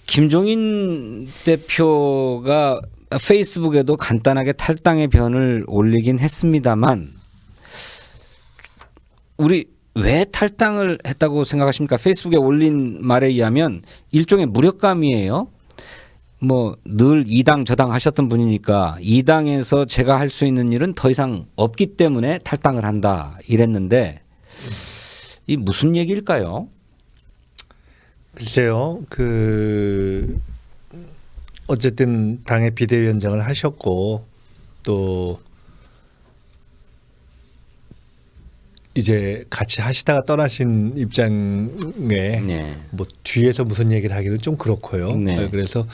김종인 대표가 페이스북에도 간단하게 탈당의 변을 올리긴 했습니다만 우리 왜 탈당을 했다고 생각하십니까? 페이스북에 올린 말에 의하면 일종의 무력감이에요. 뭐 늘 이 당 저 당 하셨던 분이니까 이 당에서 제가 할 수 있는 일은 더 이상 없기 때문에 탈당을 한다 이랬는데 이 무슨 얘기일까요? 글쎄요. 어쨌든 당의 비대위원장을 하셨고 또 이제 같이 하시다가 떠나신 입장에 네. 뭐 뒤에서 무슨 얘기를 하기는 좀 그렇고요. 네. 그래서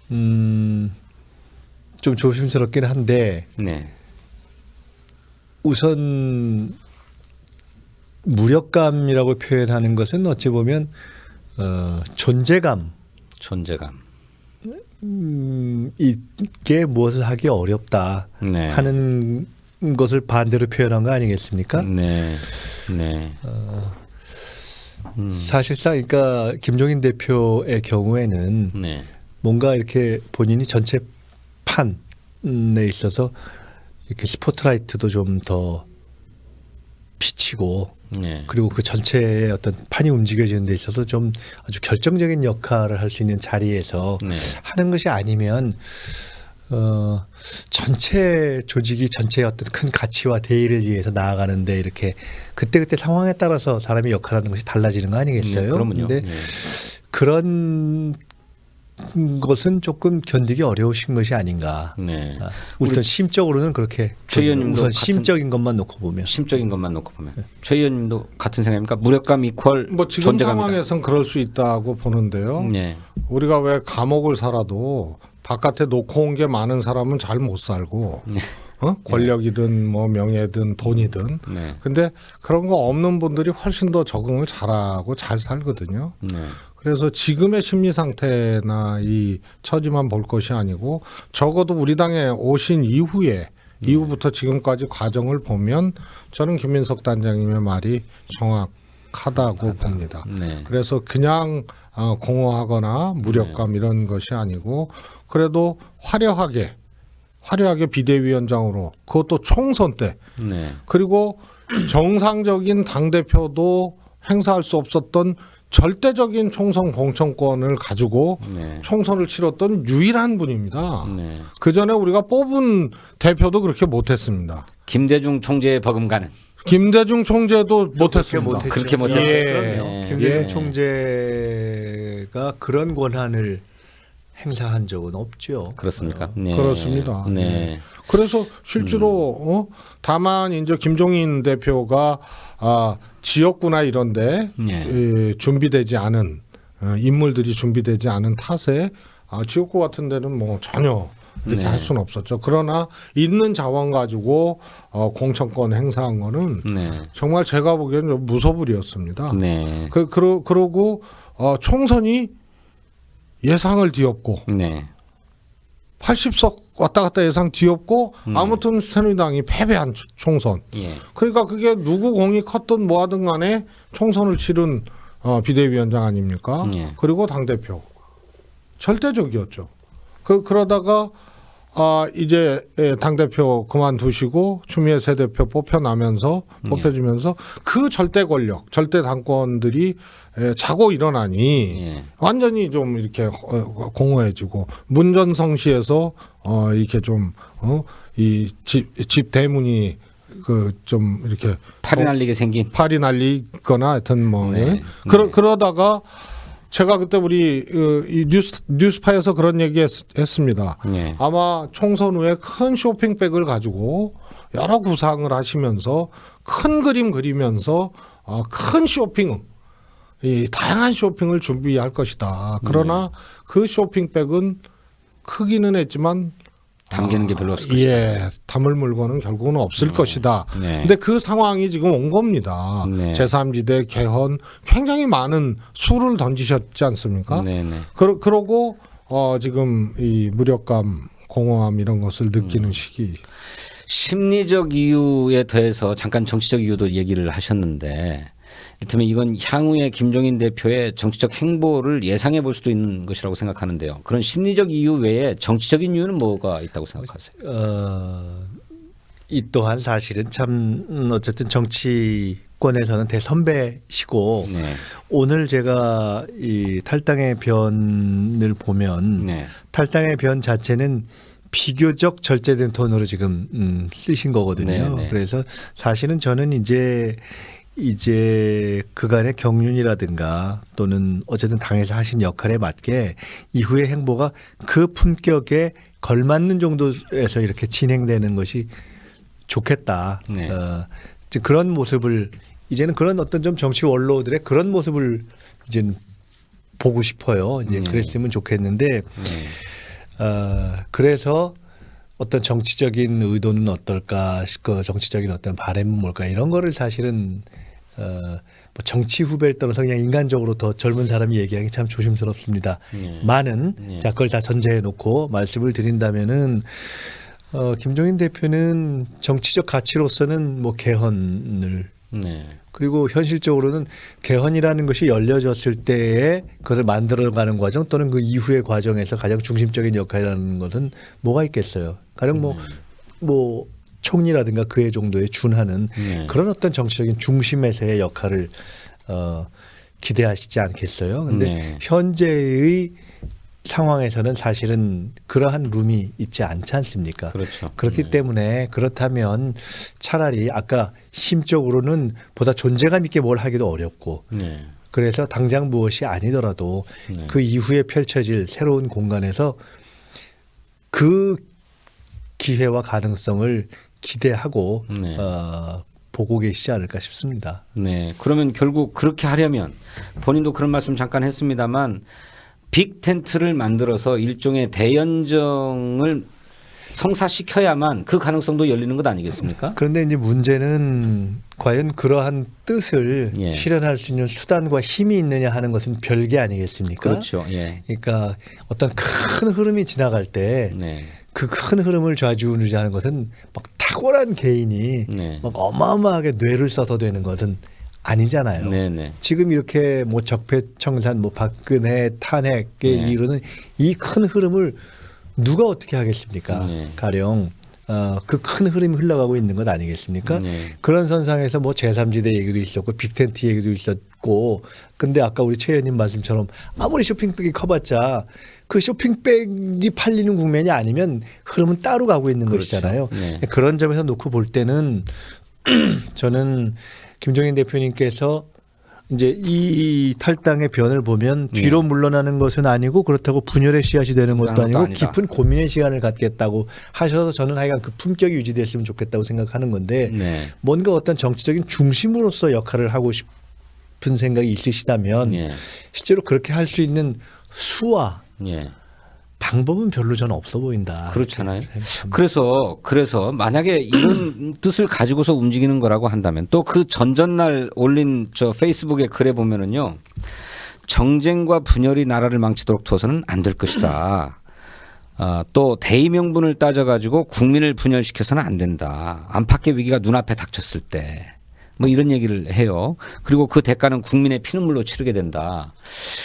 좀 조심스럽긴 한데 네. 우선 무력감이라고 표현하는 것은 어찌 보면 존재감. 이게 무엇을 하기 어렵다 네. 하는 것을 반대로 표현한 거 아니겠습니까? 네. 사실상 그러니까 김종인 대표의 경우에는 네. 뭔가 이렇게 본인이 전체 판에 있어서 이렇게 스포트라이트도 좀 더 비치고 네. 그리고 그 전체의 어떤 판이 움직여지는 데 있어서 좀 아주 결정적인 역할을 할 수 있는 자리에서 네. 하는 것이 아니면 전체 조직이 전체의 어떤 큰 가치와 대의를 위해서 나아가는데 이렇게 그때그때 상황에 따라서 사람이 역할하는 것이 달라지는 거 아니겠어요? 네, 그러면요. 근데 네. 그런 것은 조금 견디기 어려우신 것이 아닌가. 네. 우선 심적으로는 그렇게 최 의원님도 우선 같은- 심적인 것만 놓고 보면 심적인 것만 놓고 보면 최 의원님도 같은 생각입니까? 무력감 이퀄 뭐 지금 존재감이다. 상황에선 그럴 수 있다고 보는데요. 네. 우리가 왜 감옥을 살아도 바깥에 놓고 온 게 많은 사람은 잘 못 살고 권력이든 뭐 명예든 돈이든 네. 근데 그런 거 없는 분들이 훨씬 더 적응을 잘하고 잘 살거든요. 네. 그래서 지금의 심리 상태나 이 처지만 볼 것이 아니고 적어도 우리 당에 오신 이후부터 지금까지 과정을 보면 저는 김민석 단장님의 말이 정확하다고 봅니다. 네. 그래서 그냥 공허하거나 무력감 이런 것이 아니고 그래도 화려하게 비대위원장으로 그것도 총선 때 네. 그리고 정상적인 당대표도 행사할 수 없었던 절대적인 총선 공천권을 가지고 네. 총선을 치렀던 유일한 분입니다. 네. 그 전에 우리가 뽑은 대표도 그렇게 못했습니다. 김대중 총재의 버금가는 김대중 총재도 못했습니다. 못했죠. 그렇게 못했어요. 예. 네. 김대중 예. 총재가 그런 권한을 행사한 적은 없죠. 그렇습니까? 네. 그렇습니다. 네. 그래서 실제로 다만 이제 김종인 대표가 지역구나 이런데 준비되지 않은 인물들이 준비되지 않은 탓에 지역구 같은 데는 뭐 전혀 이렇게 네. 할 수는 없었죠. 그러나 있는 자원 가지고 공천권 행사한 거는 네. 정말 제가 보기에는 좀 무소불위였습니다. 네. 그러고 총선이 예상을 뒤엎고 네. 80석 왔다 갔다 예상 뒤엎고 아무튼 새누리당이 패배한 총선. 예. 그러니까 그게 누구 공이 컸든 뭐하든 간에 총선을 치른 비대위원장 아닙니까? 예. 그리고 당대표. 절대적이었죠. 그러다가 이제 당대표 그만두시고 추미애 새 대표 뽑혀주면서 그 절대 권력, 절대 당권들이 자고 일어나니 예. 완전히 좀 이렇게 공허해지고 문전성시에서 이렇게 좀 이 집 대문이 그 좀 이렇게 팔이 날리게 생긴. 팔이 날리거나 하여튼 뭐 네. 그러다가 제가 그때 우리 이 뉴스파에서 그런 얘기 했습니다. 네. 아마 총선 후에 큰 쇼핑백을 가지고 여러 구상을 하시면서 큰 그림 그리면서 큰 쇼핑, 이 다양한 쇼핑을 준비할 것이다. 그러나 그 쇼핑백은 크기는 했지만 담기는 게 별로 없을 것이다. 예, 담을 물건은 결국은 없을 것이다. 네. 근데 그 상황이 지금 온 겁니다. 네. 제3지대 개헌 굉장히 많은 수를 던지셨지 않습니까? 네, 네. 그러고 지금 이 무력감, 공허함 이런 것을 느끼는 시기. 심리적 이유에 더해서 잠깐 정치적 이유도 얘기를 하셨는데 이를테면 이건 향후에 김종인 대표의 정치적 행보를 예상해 볼 수도 있는 것이라고 생각하는데요. 그런 심리적 이유 외에 정치적인 이유는 뭐가 있다고 생각하세요? 이 또한 사실은 참 어쨌든 정치권에서는 대선배시고 네. 오늘 제가 이 탈당의 변을 보면 네. 탈당의 변 자체는 비교적 절제된 톤으로 지금 쓰신 거거든요. 네, 네. 그래서 사실은 저는 이제 그간의 경륜이라든가 또는 어쨌든 당에서 하신 역할에 맞게 이후의 행보가 그 품격에 걸맞는 정도에서 이렇게 진행되는 것이 좋겠다. 네. 즉 그런 모습을 이제는 그런 어떤 좀 정치 원로들의 그런 모습을 이제는 보고 싶어요. 이제 그랬으면 좋겠는데 그래서 어떤 정치적인 의도는 어떨까, 그 정치적인 어떤 바람은 뭘까 이런 거를 사실은 뭐 정치 후배를 떠나서 그냥 인간적으로 더 젊은 사람이 얘기하기 참 조심스럽습니다. 많은 자 그걸 다 전제해 놓고 말씀을 드린다면은 김종인 대표는 정치적 가치로서는 뭐 개헌을 네. 그리고 현실적으로는 개헌이라는 것이 열려졌을 때에 그것을 만들어가는 과정 또는 그 이후의 과정에서 가장 중심적인 역할이라는 것은 뭐가 있겠어요. 가령 뭐 총리라든가 그의 정도에 준하는 그런 어떤 정치적인 중심에서의 역할을 기대하시지 않겠어요. 근데 네. 현재의 상황에서는 사실은 그러한 룸이 있지 않지 않습니까? 그렇죠. 그렇기 때문에 그렇다면 차라리 아까 심적으로는 보다 존재감 있게 뭘 하기도 어렵고 네. 그래서 당장 무엇이 아니더라도 네. 그 이후에 펼쳐질 새로운 공간에서 그 기회와 가능성을 기대하고 네. 보고 계시지 않을까 싶습니다. 네. 그러면 결국 그렇게 하려면 본인도 그런 말씀 잠깐 했습니다만 빅 텐트를 만들어서 일종의 대연정을 성사시켜야만 그 가능성도 열리는 것 아니겠습니까? 그런데 이제 문제는 과연 그러한 뜻을 예. 실현할 수 있는 수단과 힘이 있느냐 하는 것은 별개 아니겠습니까? 그렇죠. 예. 그러니까 어떤 큰 흐름이 지나갈 때 네. 그 큰 흐름을 좌지우지하는 것은 막 탁월한 개인이 네. 막 어마어마하게 뇌를 써서 되는 것은 아니잖아요. 네, 네. 지금 이렇게 뭐 적폐청산, 뭐 박근혜 탄핵에 네. 이르는 이 큰 흐름을 누가 어떻게 하겠습니까? 네. 가령 그 큰 흐름이 흘러가고 있는 것 아니겠습니까? 네. 그런 선상에서 뭐 제3지대 얘기도 있었고 빅텐트 얘기도 있었고 근데 아까 우리 최 의원님 말씀처럼 아무리 쇼핑백이 커봤자 그 쇼핑백이 팔리는 국면이 아니면 흐름은 따로 가고 있는 그렇죠. 것이잖아요. 네. 그런 점에서 놓고 볼 때는 저는 김종인 대표님께서 이제 이 탈당의 변을 보면 뒤로 물러나는 것은 아니고 그렇다고 분열의 씨앗이 되는 것도 물러나는 아니고 것도 아니다. 깊은 고민의 시간을 갖겠다고 하셔서 저는 하여간 그 품격이 유지됐으면 좋겠다고 생각하는 건데 네. 뭔가 어떤 정치적인 중심으로서 역할을 하고 싶은 생각이 있으시다면 예. 실제로 그렇게 할 수 있는 수와 예. 방법은 별로 저는 없어 보인다. 그렇잖아요. 참. 그래서 만약에 이런 뜻을 가지고서 움직이는 거라고 한다면 또 그 전전날 올린 저 페이스북의 글에 보면은요. 정쟁과 분열이 나라를 망치도록 둬서는 안 될 것이다. 또 대의 명분을 따져가지고 국민을 분열시켜서는 안 된다. 안팎의 위기가 눈앞에 닥쳤을 때. 뭐 이런 얘기를 해요. 그리고 그 대가는 국민의 피눈물로 치르게 된다.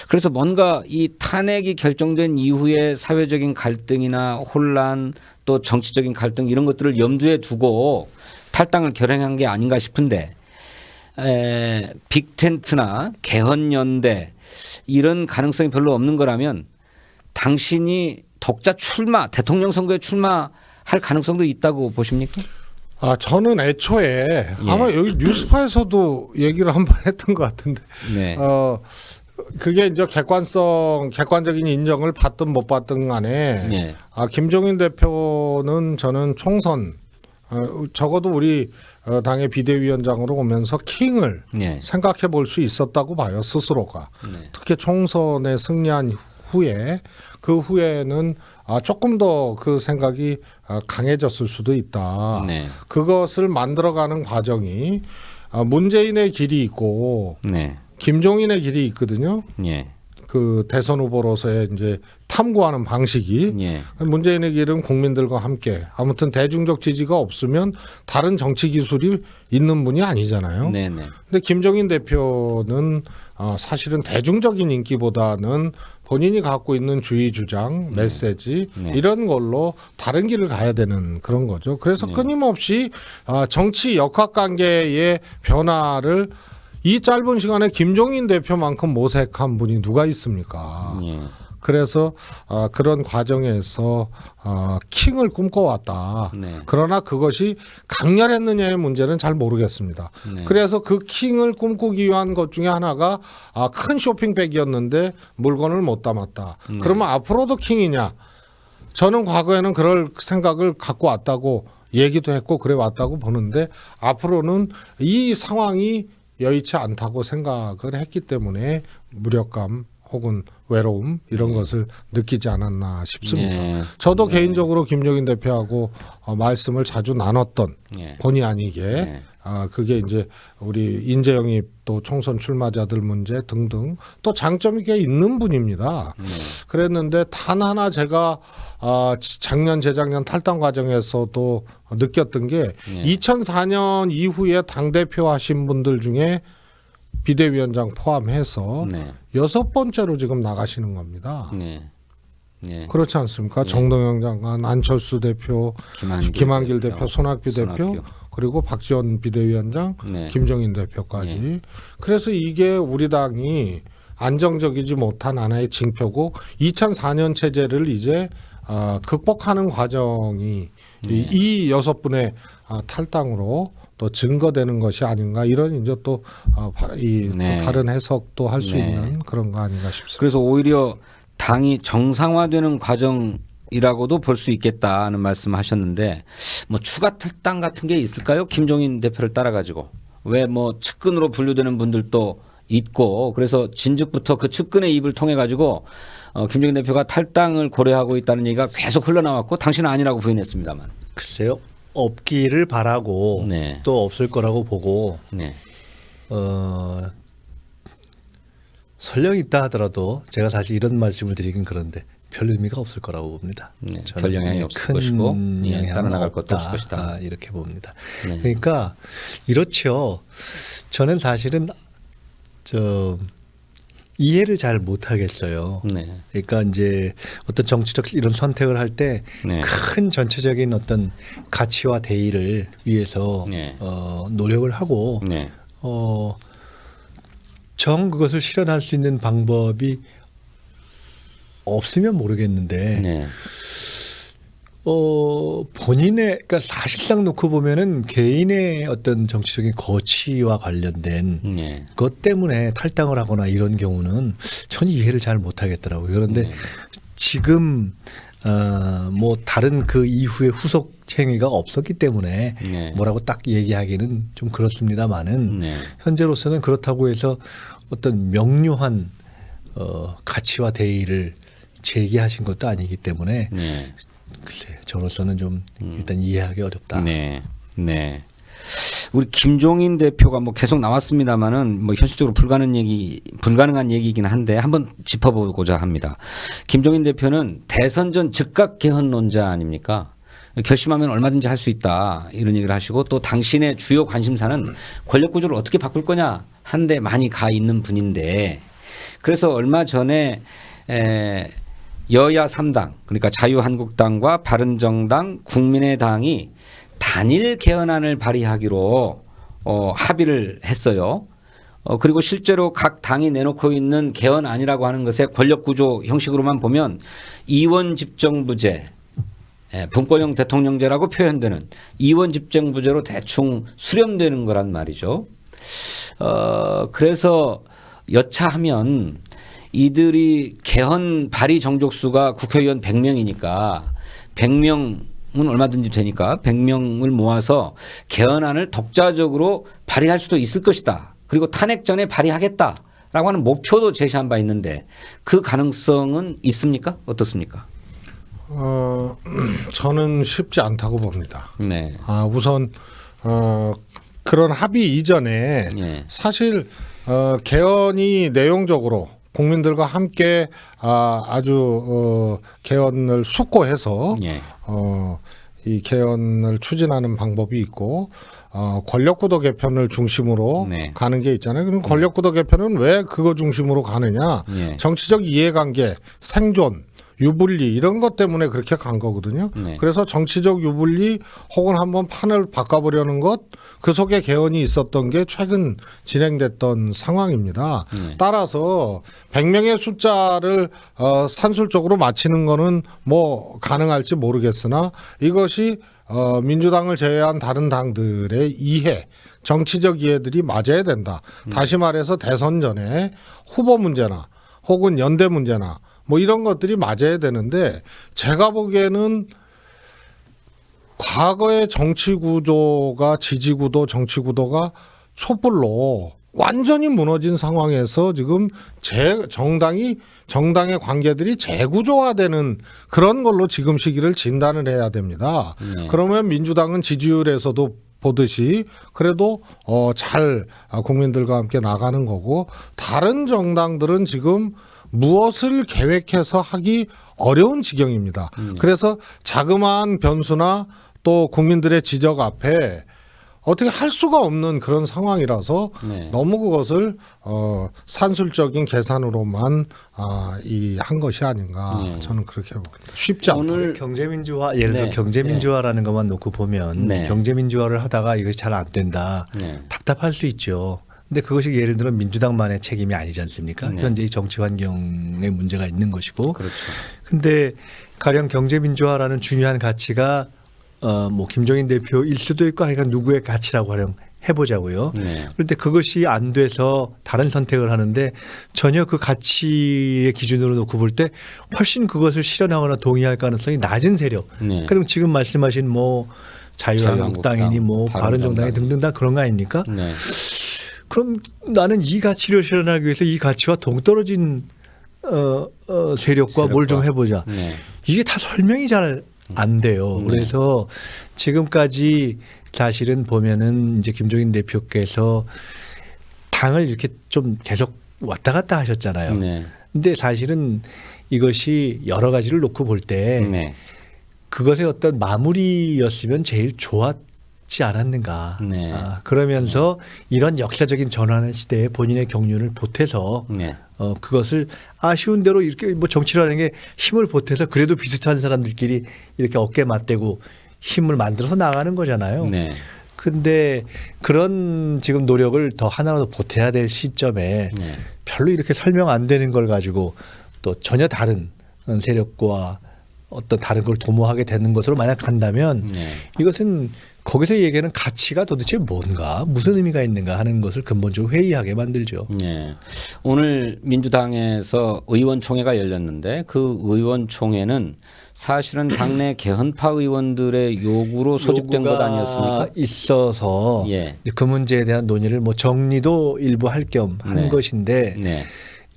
그래서 뭔가 이 탄핵이 결정된 이후에 사회적인 갈등이나 혼란 또 정치적인 갈등 이런 것들을 염두에 두고 탈당을 결행한 게 아닌가 싶은데 빅텐트나 개헌연대 이런 가능성이 별로 없는 거라면 당신이 독자 출마, 대통령 선거에 출마할 가능성도 있다고 보십니까? 저는 애초에 아마 여기 뉴스파에서도 얘기를 한번 했던 것 같은데, 네. 그게 이제 객관적인 인정을 받든 못 받든 간에, 네. 김종인 대표는 저는 총선, 적어도 우리 당의 비대위원장으로 오면서 킹을 네. 생각해 볼 수 있었다고 봐요, 스스로가. 네. 특히 총선에 승리한 후에, 그 후에는 조금 더 그 생각이 강해졌을 수도 있다. 네. 그것을 만들어가는 과정이 문재인의 길이 있고 네. 김종인의 길이 있거든요. 예. 그 대선 후보로서의 이제 탐구하는 방식이 예. 문재인의 길은 국민들과 함께 아무튼 대중적 지지가 없으면 다른 정치 기술이 있는 분이 아니잖아요. 네, 네. 근데 김종인 대표는 사실은 대중적인 인기보다는 본인이 갖고 있는 주의 주장, 메시지 네. 이런 걸로 다른 길을 가야 되는 그런 거죠. 그래서 끊임없이 정치 역학관계의 변화를 이 짧은 시간에 김종인 대표만큼 모색한 분이 누가 있습니까? 예. 그래서 그런 과정에서 킹을 꿈꿔왔다. 네. 그러나 그것이 강렬했느냐의 문제는 잘 모르겠습니다. 네. 그래서 그 킹을 꿈꾸기 위한 것 중에 하나가 큰 쇼핑백이었는데 물건을 못 담았다. 그러면 앞으로도 킹이냐? 저는 과거에는 그럴 생각을 갖고 왔다고 얘기도 했고 그래 왔다고 보는데 앞으로는 이 상황이 여의치 않다고 생각을 했기 때문에 무력감 혹은 외로움 이런 것을 느끼지 않았나 싶습니다. 네. 저도 개인적으로 김종인 대표하고 말씀을 자주 나눴던 예. 본의 아니게 네. 그게 이제 우리 인재 영입 또 총선 출마자들 문제 등등 또 장점이 꽤 있는 분입니다. 그랬는데 단 하나 제가 작년 재작년 탈당 과정에서도 느꼈던 게 2004년 이후에 당대표 하신 분들 중에 비대위원장 포함해서 네. 6번째로 지금 나가시는 겁니다. 네. 네. 그렇지 않습니까? 정동영 장관, 안철수 대표, 김한길 대표, 손학규 대표, 그리고 박지원 비대위원장, 네. 김종인 대표까지. 그래서 이게 우리 당이 안정적이지 못한 하나의 징표고 2004년 체제를 이제 극복하는 과정이 이 6분의 탈당으로 또 증거되는 것이 아닌가 이런 이제 또 네. 또 다른 해석도 할 수 네. 있는 그런 거 아닌가 싶습니다. 그래서 오히려 당이 정상화되는 과정이라고도 볼 수 있겠다는 말씀하셨는데 뭐 추가 탈당 같은 게 있을까요? 김종인 대표를 따라 가지고 왜 뭐 측근으로 분류되는 분들도 있고 그래서 진즉부터 그 측근의 입을 통해 가지고 김종인 대표가 탈당을 고려하고 있다는 얘기가 계속 흘러나왔고 당신은 아니라고 부인했습니다만. 글쎄요. 없기를 바라고 네. 또 없을 거라고 보고 네. 설령 있다 하더라도 제가 사실 이런 말씀을 드리긴 그런데 별 의미가 없을 거라고 봅니다. 네, 저는 별 영향이 없을 큰 것이고 예, 영향은 따라 나갈 것도 없다. 없을 것이다. 이렇게 봅니다. 네. 그러니까 이렇죠. 저는 사실은 이해를 잘 못하겠어요. 네. 그러니까 이제 어떤 정치적 이런 선택을 할 때 큰 네. 전체적인 어떤 가치와 대의를 위해서 네. 노력을 하고 네. 정 그것을 실현할 수 있는 방법이 없으면 모르겠는데 네. 본인의 그러니까 사실상 놓고 보면은 개인의 어떤 정치적인 거취와 관련된 네. 것 때문에 탈당을 하거나 이런 경우는 전혀 이해를 잘 못하겠더라고요. 그런데 네. 지금 뭐 다른 그 이후의 후속 행위가 없었기 때문에 네. 뭐라고 딱 얘기하기는 좀 그렇습니다만은 네. 현재로서는 그렇다고 해서 어떤 명료한 가치와 대의를 제기하신 것도 아니기 때문에 네. 글쎄 저로서는 좀 일단 이해하기 어렵다. 네. 네. 우리 김종인 대표가 뭐 계속 나왔습니다만은 뭐 현실적으로 불가능한 얘기이긴 한데 한번 짚어보고자 합니다. 김종인 대표는 대선 전 즉각 개헌론자 아닙니까? 결심하면 얼마든지 할 수 있다 이런 얘기를 하시고 또 당신의 주요 관심사는 권력 구조를 어떻게 바꿀 거냐 한데 많이 가 있는 분인데 그래서 얼마 전에 여야 3당 그러니까 자유한국당과 바른정당 국민의당이 단일 개헌안을 발의하기로 합의를 했어요. 그리고 실제로 각 당이 내놓고 있는 개헌안이라고 하는 것의 권력구조 형식으로만 보면 이원 집정부제 분권형 대통령제라고 표현되는 이원 집정부제로 대충 수렴되는 거란 말이죠. 그래서 여차하면 이들이 개헌 발의 정족수가 국회의원 100명이니까 100명은 얼마든지 되니까 100명을 모아서 개헌안을 독자적으로 발의할 수도 있을 것이다. 그리고 탄핵 전에 발의하겠다라고 하는 목표도 제시한 바 있는데 그 가능성은 있습니까? 어떻습니까? 저는 쉽지 않다고 봅니다. 네. 우선 그런 합의 이전에 네. 사실 개헌이 내용적으로 국민들과 함께 아주 개헌을 숙고해서 네. 이 개헌을 추진하는 방법이 있고 권력구도 개편을 중심으로 네. 가는 게 있잖아요. 그럼 권력구도 개편은 왜 그거 중심으로 가느냐? 네. 정치적 이해관계, 생존, 유불리 이런 것 때문에 그렇게 간 거거든요. 네. 그래서 정치적 유불리 혹은 한번 판을 바꿔보려는 것 그 속에 개헌이 있었던 게 최근 진행됐던 상황입니다. 따라서 100명의 숫자를 산술적으로 맞추는 거는 뭐 가능할지 모르겠으나 이것이 민주당을 제외한 다른 당들의 이해, 정치적 이해들이 맞아야 된다. 다시 말해서 대선 전에 후보 문제나 혹은 연대 문제나 뭐 이런 것들이 맞아야 되는데 제가 보기에는 과거의 정치 구조가 지지구도 정치구도가 촛불로 완전히 무너진 상황에서 지금 정당의 관계들이 재구조화되는 그런 걸로 지금 시기를 진단을 해야 됩니다. 그러면 민주당은 지지율에서도 보듯이 그래도 잘 국민들과 함께 나가는 거고 다른 정당들은 지금 무엇을 계획해서 하기 어려운 지경입니다. 그래서 자그마한 변수나 또 국민들의 지적 앞에 어떻게 할 수가 없는 그런 상황이라서 네. 너무 그것을 산술적인 계산으로만 한 것이 아닌가 저는 그렇게 봅니다. 쉽지 않다. 오늘 경제민주화 예를 들어 네. 경제민주화라는 것만 놓고 보면 네. 경제민주화를 하다가 이것이 잘 안 된다. 네. 답답할 수 있죠. 근데 그것이 예를 들어 민주당만의 책임이 아니지 않습니까? 네. 현재 이 정치 환경에 문제가 있는 것이고. 그렇죠. 근데 가령 경제민주화라는 중요한 가치가 뭐 김종인 대표일 수도 있고 하여간 누구의 가치라고 해보자고요. 네. 그런데 그것이 안 돼서 다른 선택을 하는데 전혀 그 가치의 기준으로 놓고 볼 때 훨씬 그것을 실현하거나 동의할 가능성이 낮은 세력. 네. 그럼 지금 말씀하신 뭐 자유한국당이니 뭐 바른정당이 등등 다 그런 거 아닙니까? 네. 그럼 나는 이 가치를 실현하기 위해서 이 가치와 동떨어진 세력과 뭘 좀 해보자. 네. 이게 다 설명이 잘 안 돼요. 네. 그래서 지금까지 사실은 보면은 이제 김종인 대표께서 당을 이렇게 좀 계속 왔다 갔다 하셨잖아요. 네. 근데 사실은 이것이 여러 가지를 놓고 볼 때 네. 그것의 어떤 마무리였으면 제일 좋았지 않았는가. 네. 그러면서 이런 역사적인 전환의 시대에 본인의 경륜을 보태서 네. 그것을 아쉬운 대로 이렇게 뭐 정치라는 게 힘을 보태서 그래도 비슷한 사람들끼리 이렇게 어깨 맞대고 힘을 만들어서 나가는 거잖아요. 네. 근데 그런 지금 노력을 더 하나라도 보태야 될 시점에 네. 별로 이렇게 설명 안 되는 걸 가지고 또 전혀 다른 세력과 어떤 다른 걸 도모하게 되는 것으로 만약 간다면 네. 이것은 거기서 얘기하는 가치가 도대체 뭔가 무슨 의미가 있는가 하는 것을 근본적으로 회의하게 만들죠. 네. 오늘 민주당에서 의원총회가 열렸는데 그 의원총회는 사실은 당내 개헌파 의원들의 요구로 소집된 것 아니었습니까? 있어서 예. 이제 그 문제에 대한 논의를 뭐 정리도 일부 할 겸 한 네. 것인데 네.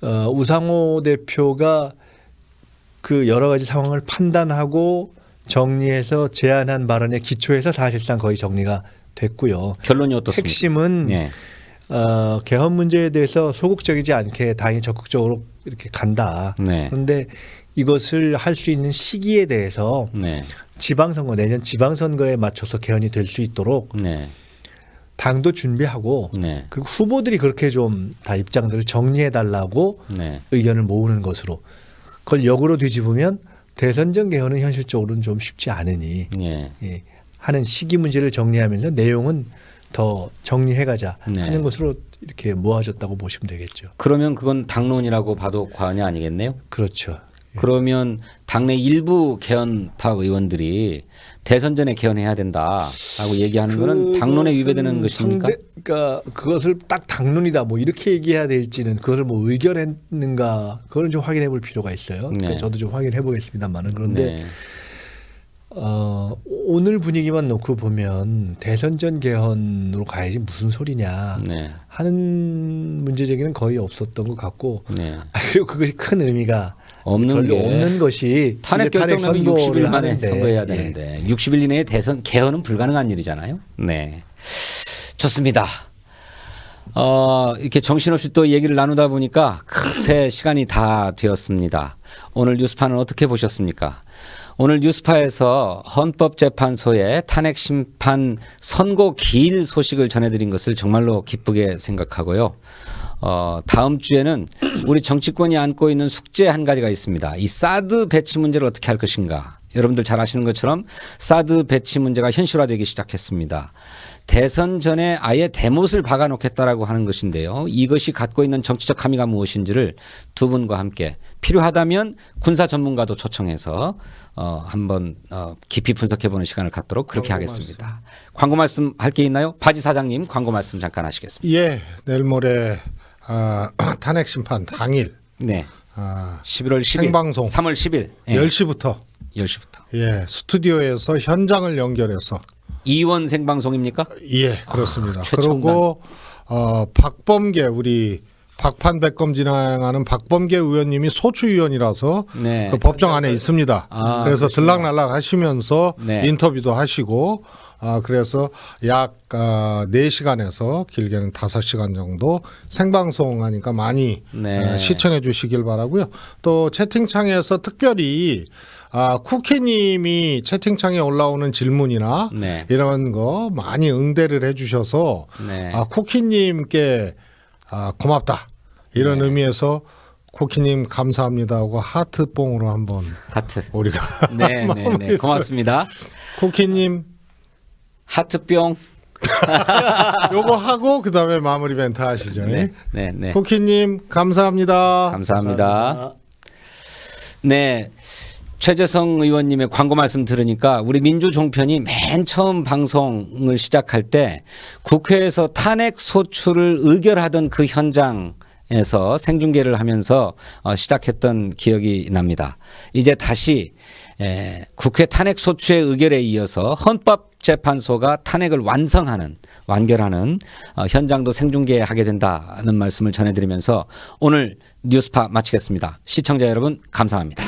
우상호 대표가 그 여러 가지 상황을 판단하고 정리해서 제안한 발언에 기초해서 사실상 거의 정리가 됐고요. 결론이 어떻습니까? 핵심은 네. 개헌 문제에 대해서 소극적이지 않게 당이 적극적으로 이렇게 간다. 네. 그런데 이것을 할 수 있는 시기에 대해서 네. 지방선거 내년 지방선거에 맞춰서 개헌이 될 수 있도록 네. 당도 준비하고 네. 그리고 후보들이 그렇게 좀 다 입장들을 정리해 달라고 네. 의견을 모으는 것으로 그걸 역으로 뒤집으면 대선전 개헌은 현실적으로는 좀 쉽지 않으니 네. 예, 하는 시기 문제를 정리하면서 내용은 더 정리해가자 네. 하는 것으로 이렇게 모아졌다고 보시면 되겠죠. 그러면 그건 당론이라고 봐도 과언이 아니겠네요. 그렇죠. 그러면 당내 일부 개헌파 의원들이 대선 전에 개헌해야 된다라고 얘기하는 거는 당론에 위배되는 것입니까? 그러니까 그것을 딱 당론이다 뭐 이렇게 얘기해야 될지는 그것을 뭐 의견했는가 그거는 좀 확인해 볼 필요가 있어요. 그러니까 네. 저도 좀 확인해 보겠습니다만은 그런데 네. 오늘 분위기만 놓고 보면 대선 전 개헌으로 가야지 무슨 소리냐 네. 하는 문제 제기는 거의 없었던 것 같고 네. 그리고 그것이 큰 의미가 없는 별로 게 없는 것이 탄핵 이제 결정나면 60일 선고를 만에 하는데, 선거해야 예. 되는데 60일 이내에 대선 개헌은 불가능한 일이잖아요. 네, 좋습니다. 이렇게 정신없이 또 얘기를 나누다 보니까 그새 시간이 다 되었습니다. 오늘 뉴스파는 어떻게 보셨습니까? 오늘 뉴스파에서 헌법재판소의 탄핵 심판 선고 기일 소식을 전해드린 것을 정말로 기쁘게 생각하고요. 다음 주에는 우리 정치권이 안고 있는 숙제 한 가지가 있습니다. 이 사드 배치 문제를 어떻게 할 것인가. 여러분들 잘 아시는 것처럼 사드 배치 문제가 현실화되기 시작했습니다. 대선 전에 아예 대못을 박아놓겠다라고 하는 것인데요. 이것이 갖고 있는 정치적 함의가 무엇인지를 두 분과 함께 필요하다면 군사 전문가도 초청해서 한번 깊이 분석해보는 시간을 갖도록 그렇게 하겠습니다. 광고 말씀 할 게 있나요? 바지 사장님 광고 말씀 잠깐 하시겠습니다. 예, 내일 모레 탄핵 심판 당일 네. 11월 10일 생방송 3월 10일 10시부터 10시부터 예, 스튜디오에서 현장을 연결해서 이원 생방송입니까? 예, 그렇습니다. 최첨단. 그리고 박범계 우리 박판백검 진행하는 박범계 의원님이 소추위원이라서 네. 그 법정 안에 있습니다. 그래서 들락날락 하시면서 네. 인터뷰도 하시고 그래서 약 4시간에서 길게는 5시간 정도 생방송 하니까 많이 네. 시청해 주시길 바라고요. 또 채팅창에서 특별히 쿠키님이 채팅창에 올라오는 질문이나 네. 이런 거 많이 응대를 해주셔서 네. 쿠키님께 고맙다 이런 네. 의미에서 쿠키님 감사합니다 하고 하트뽕으로 한번 하트. 우리가 네, 네, 네. 고맙습니다. 쿠키님 하트뿅. 요거 하고 그다음에 마무리 멘트 하시죠. 네, 네, 네. 쿠키님 감사합니다. 감사합니다. 네. 최재성 의원님의 광고 말씀 들으니까 우리 민주종편이 맨 처음 방송을 시작할 때 국회에서 탄핵 소추를 의결하던 그 현장에서 생중계를 하면서 시작했던 기억이 납니다. 이제 다시 국회 탄핵 소추의 의결에 이어서 헌법재판소가 탄핵을 완결하는 현장도 생중계하게 된다는 말씀을 전해드리면서 오늘 뉴스파 마치겠습니다. 시청자 여러분 감사합니다.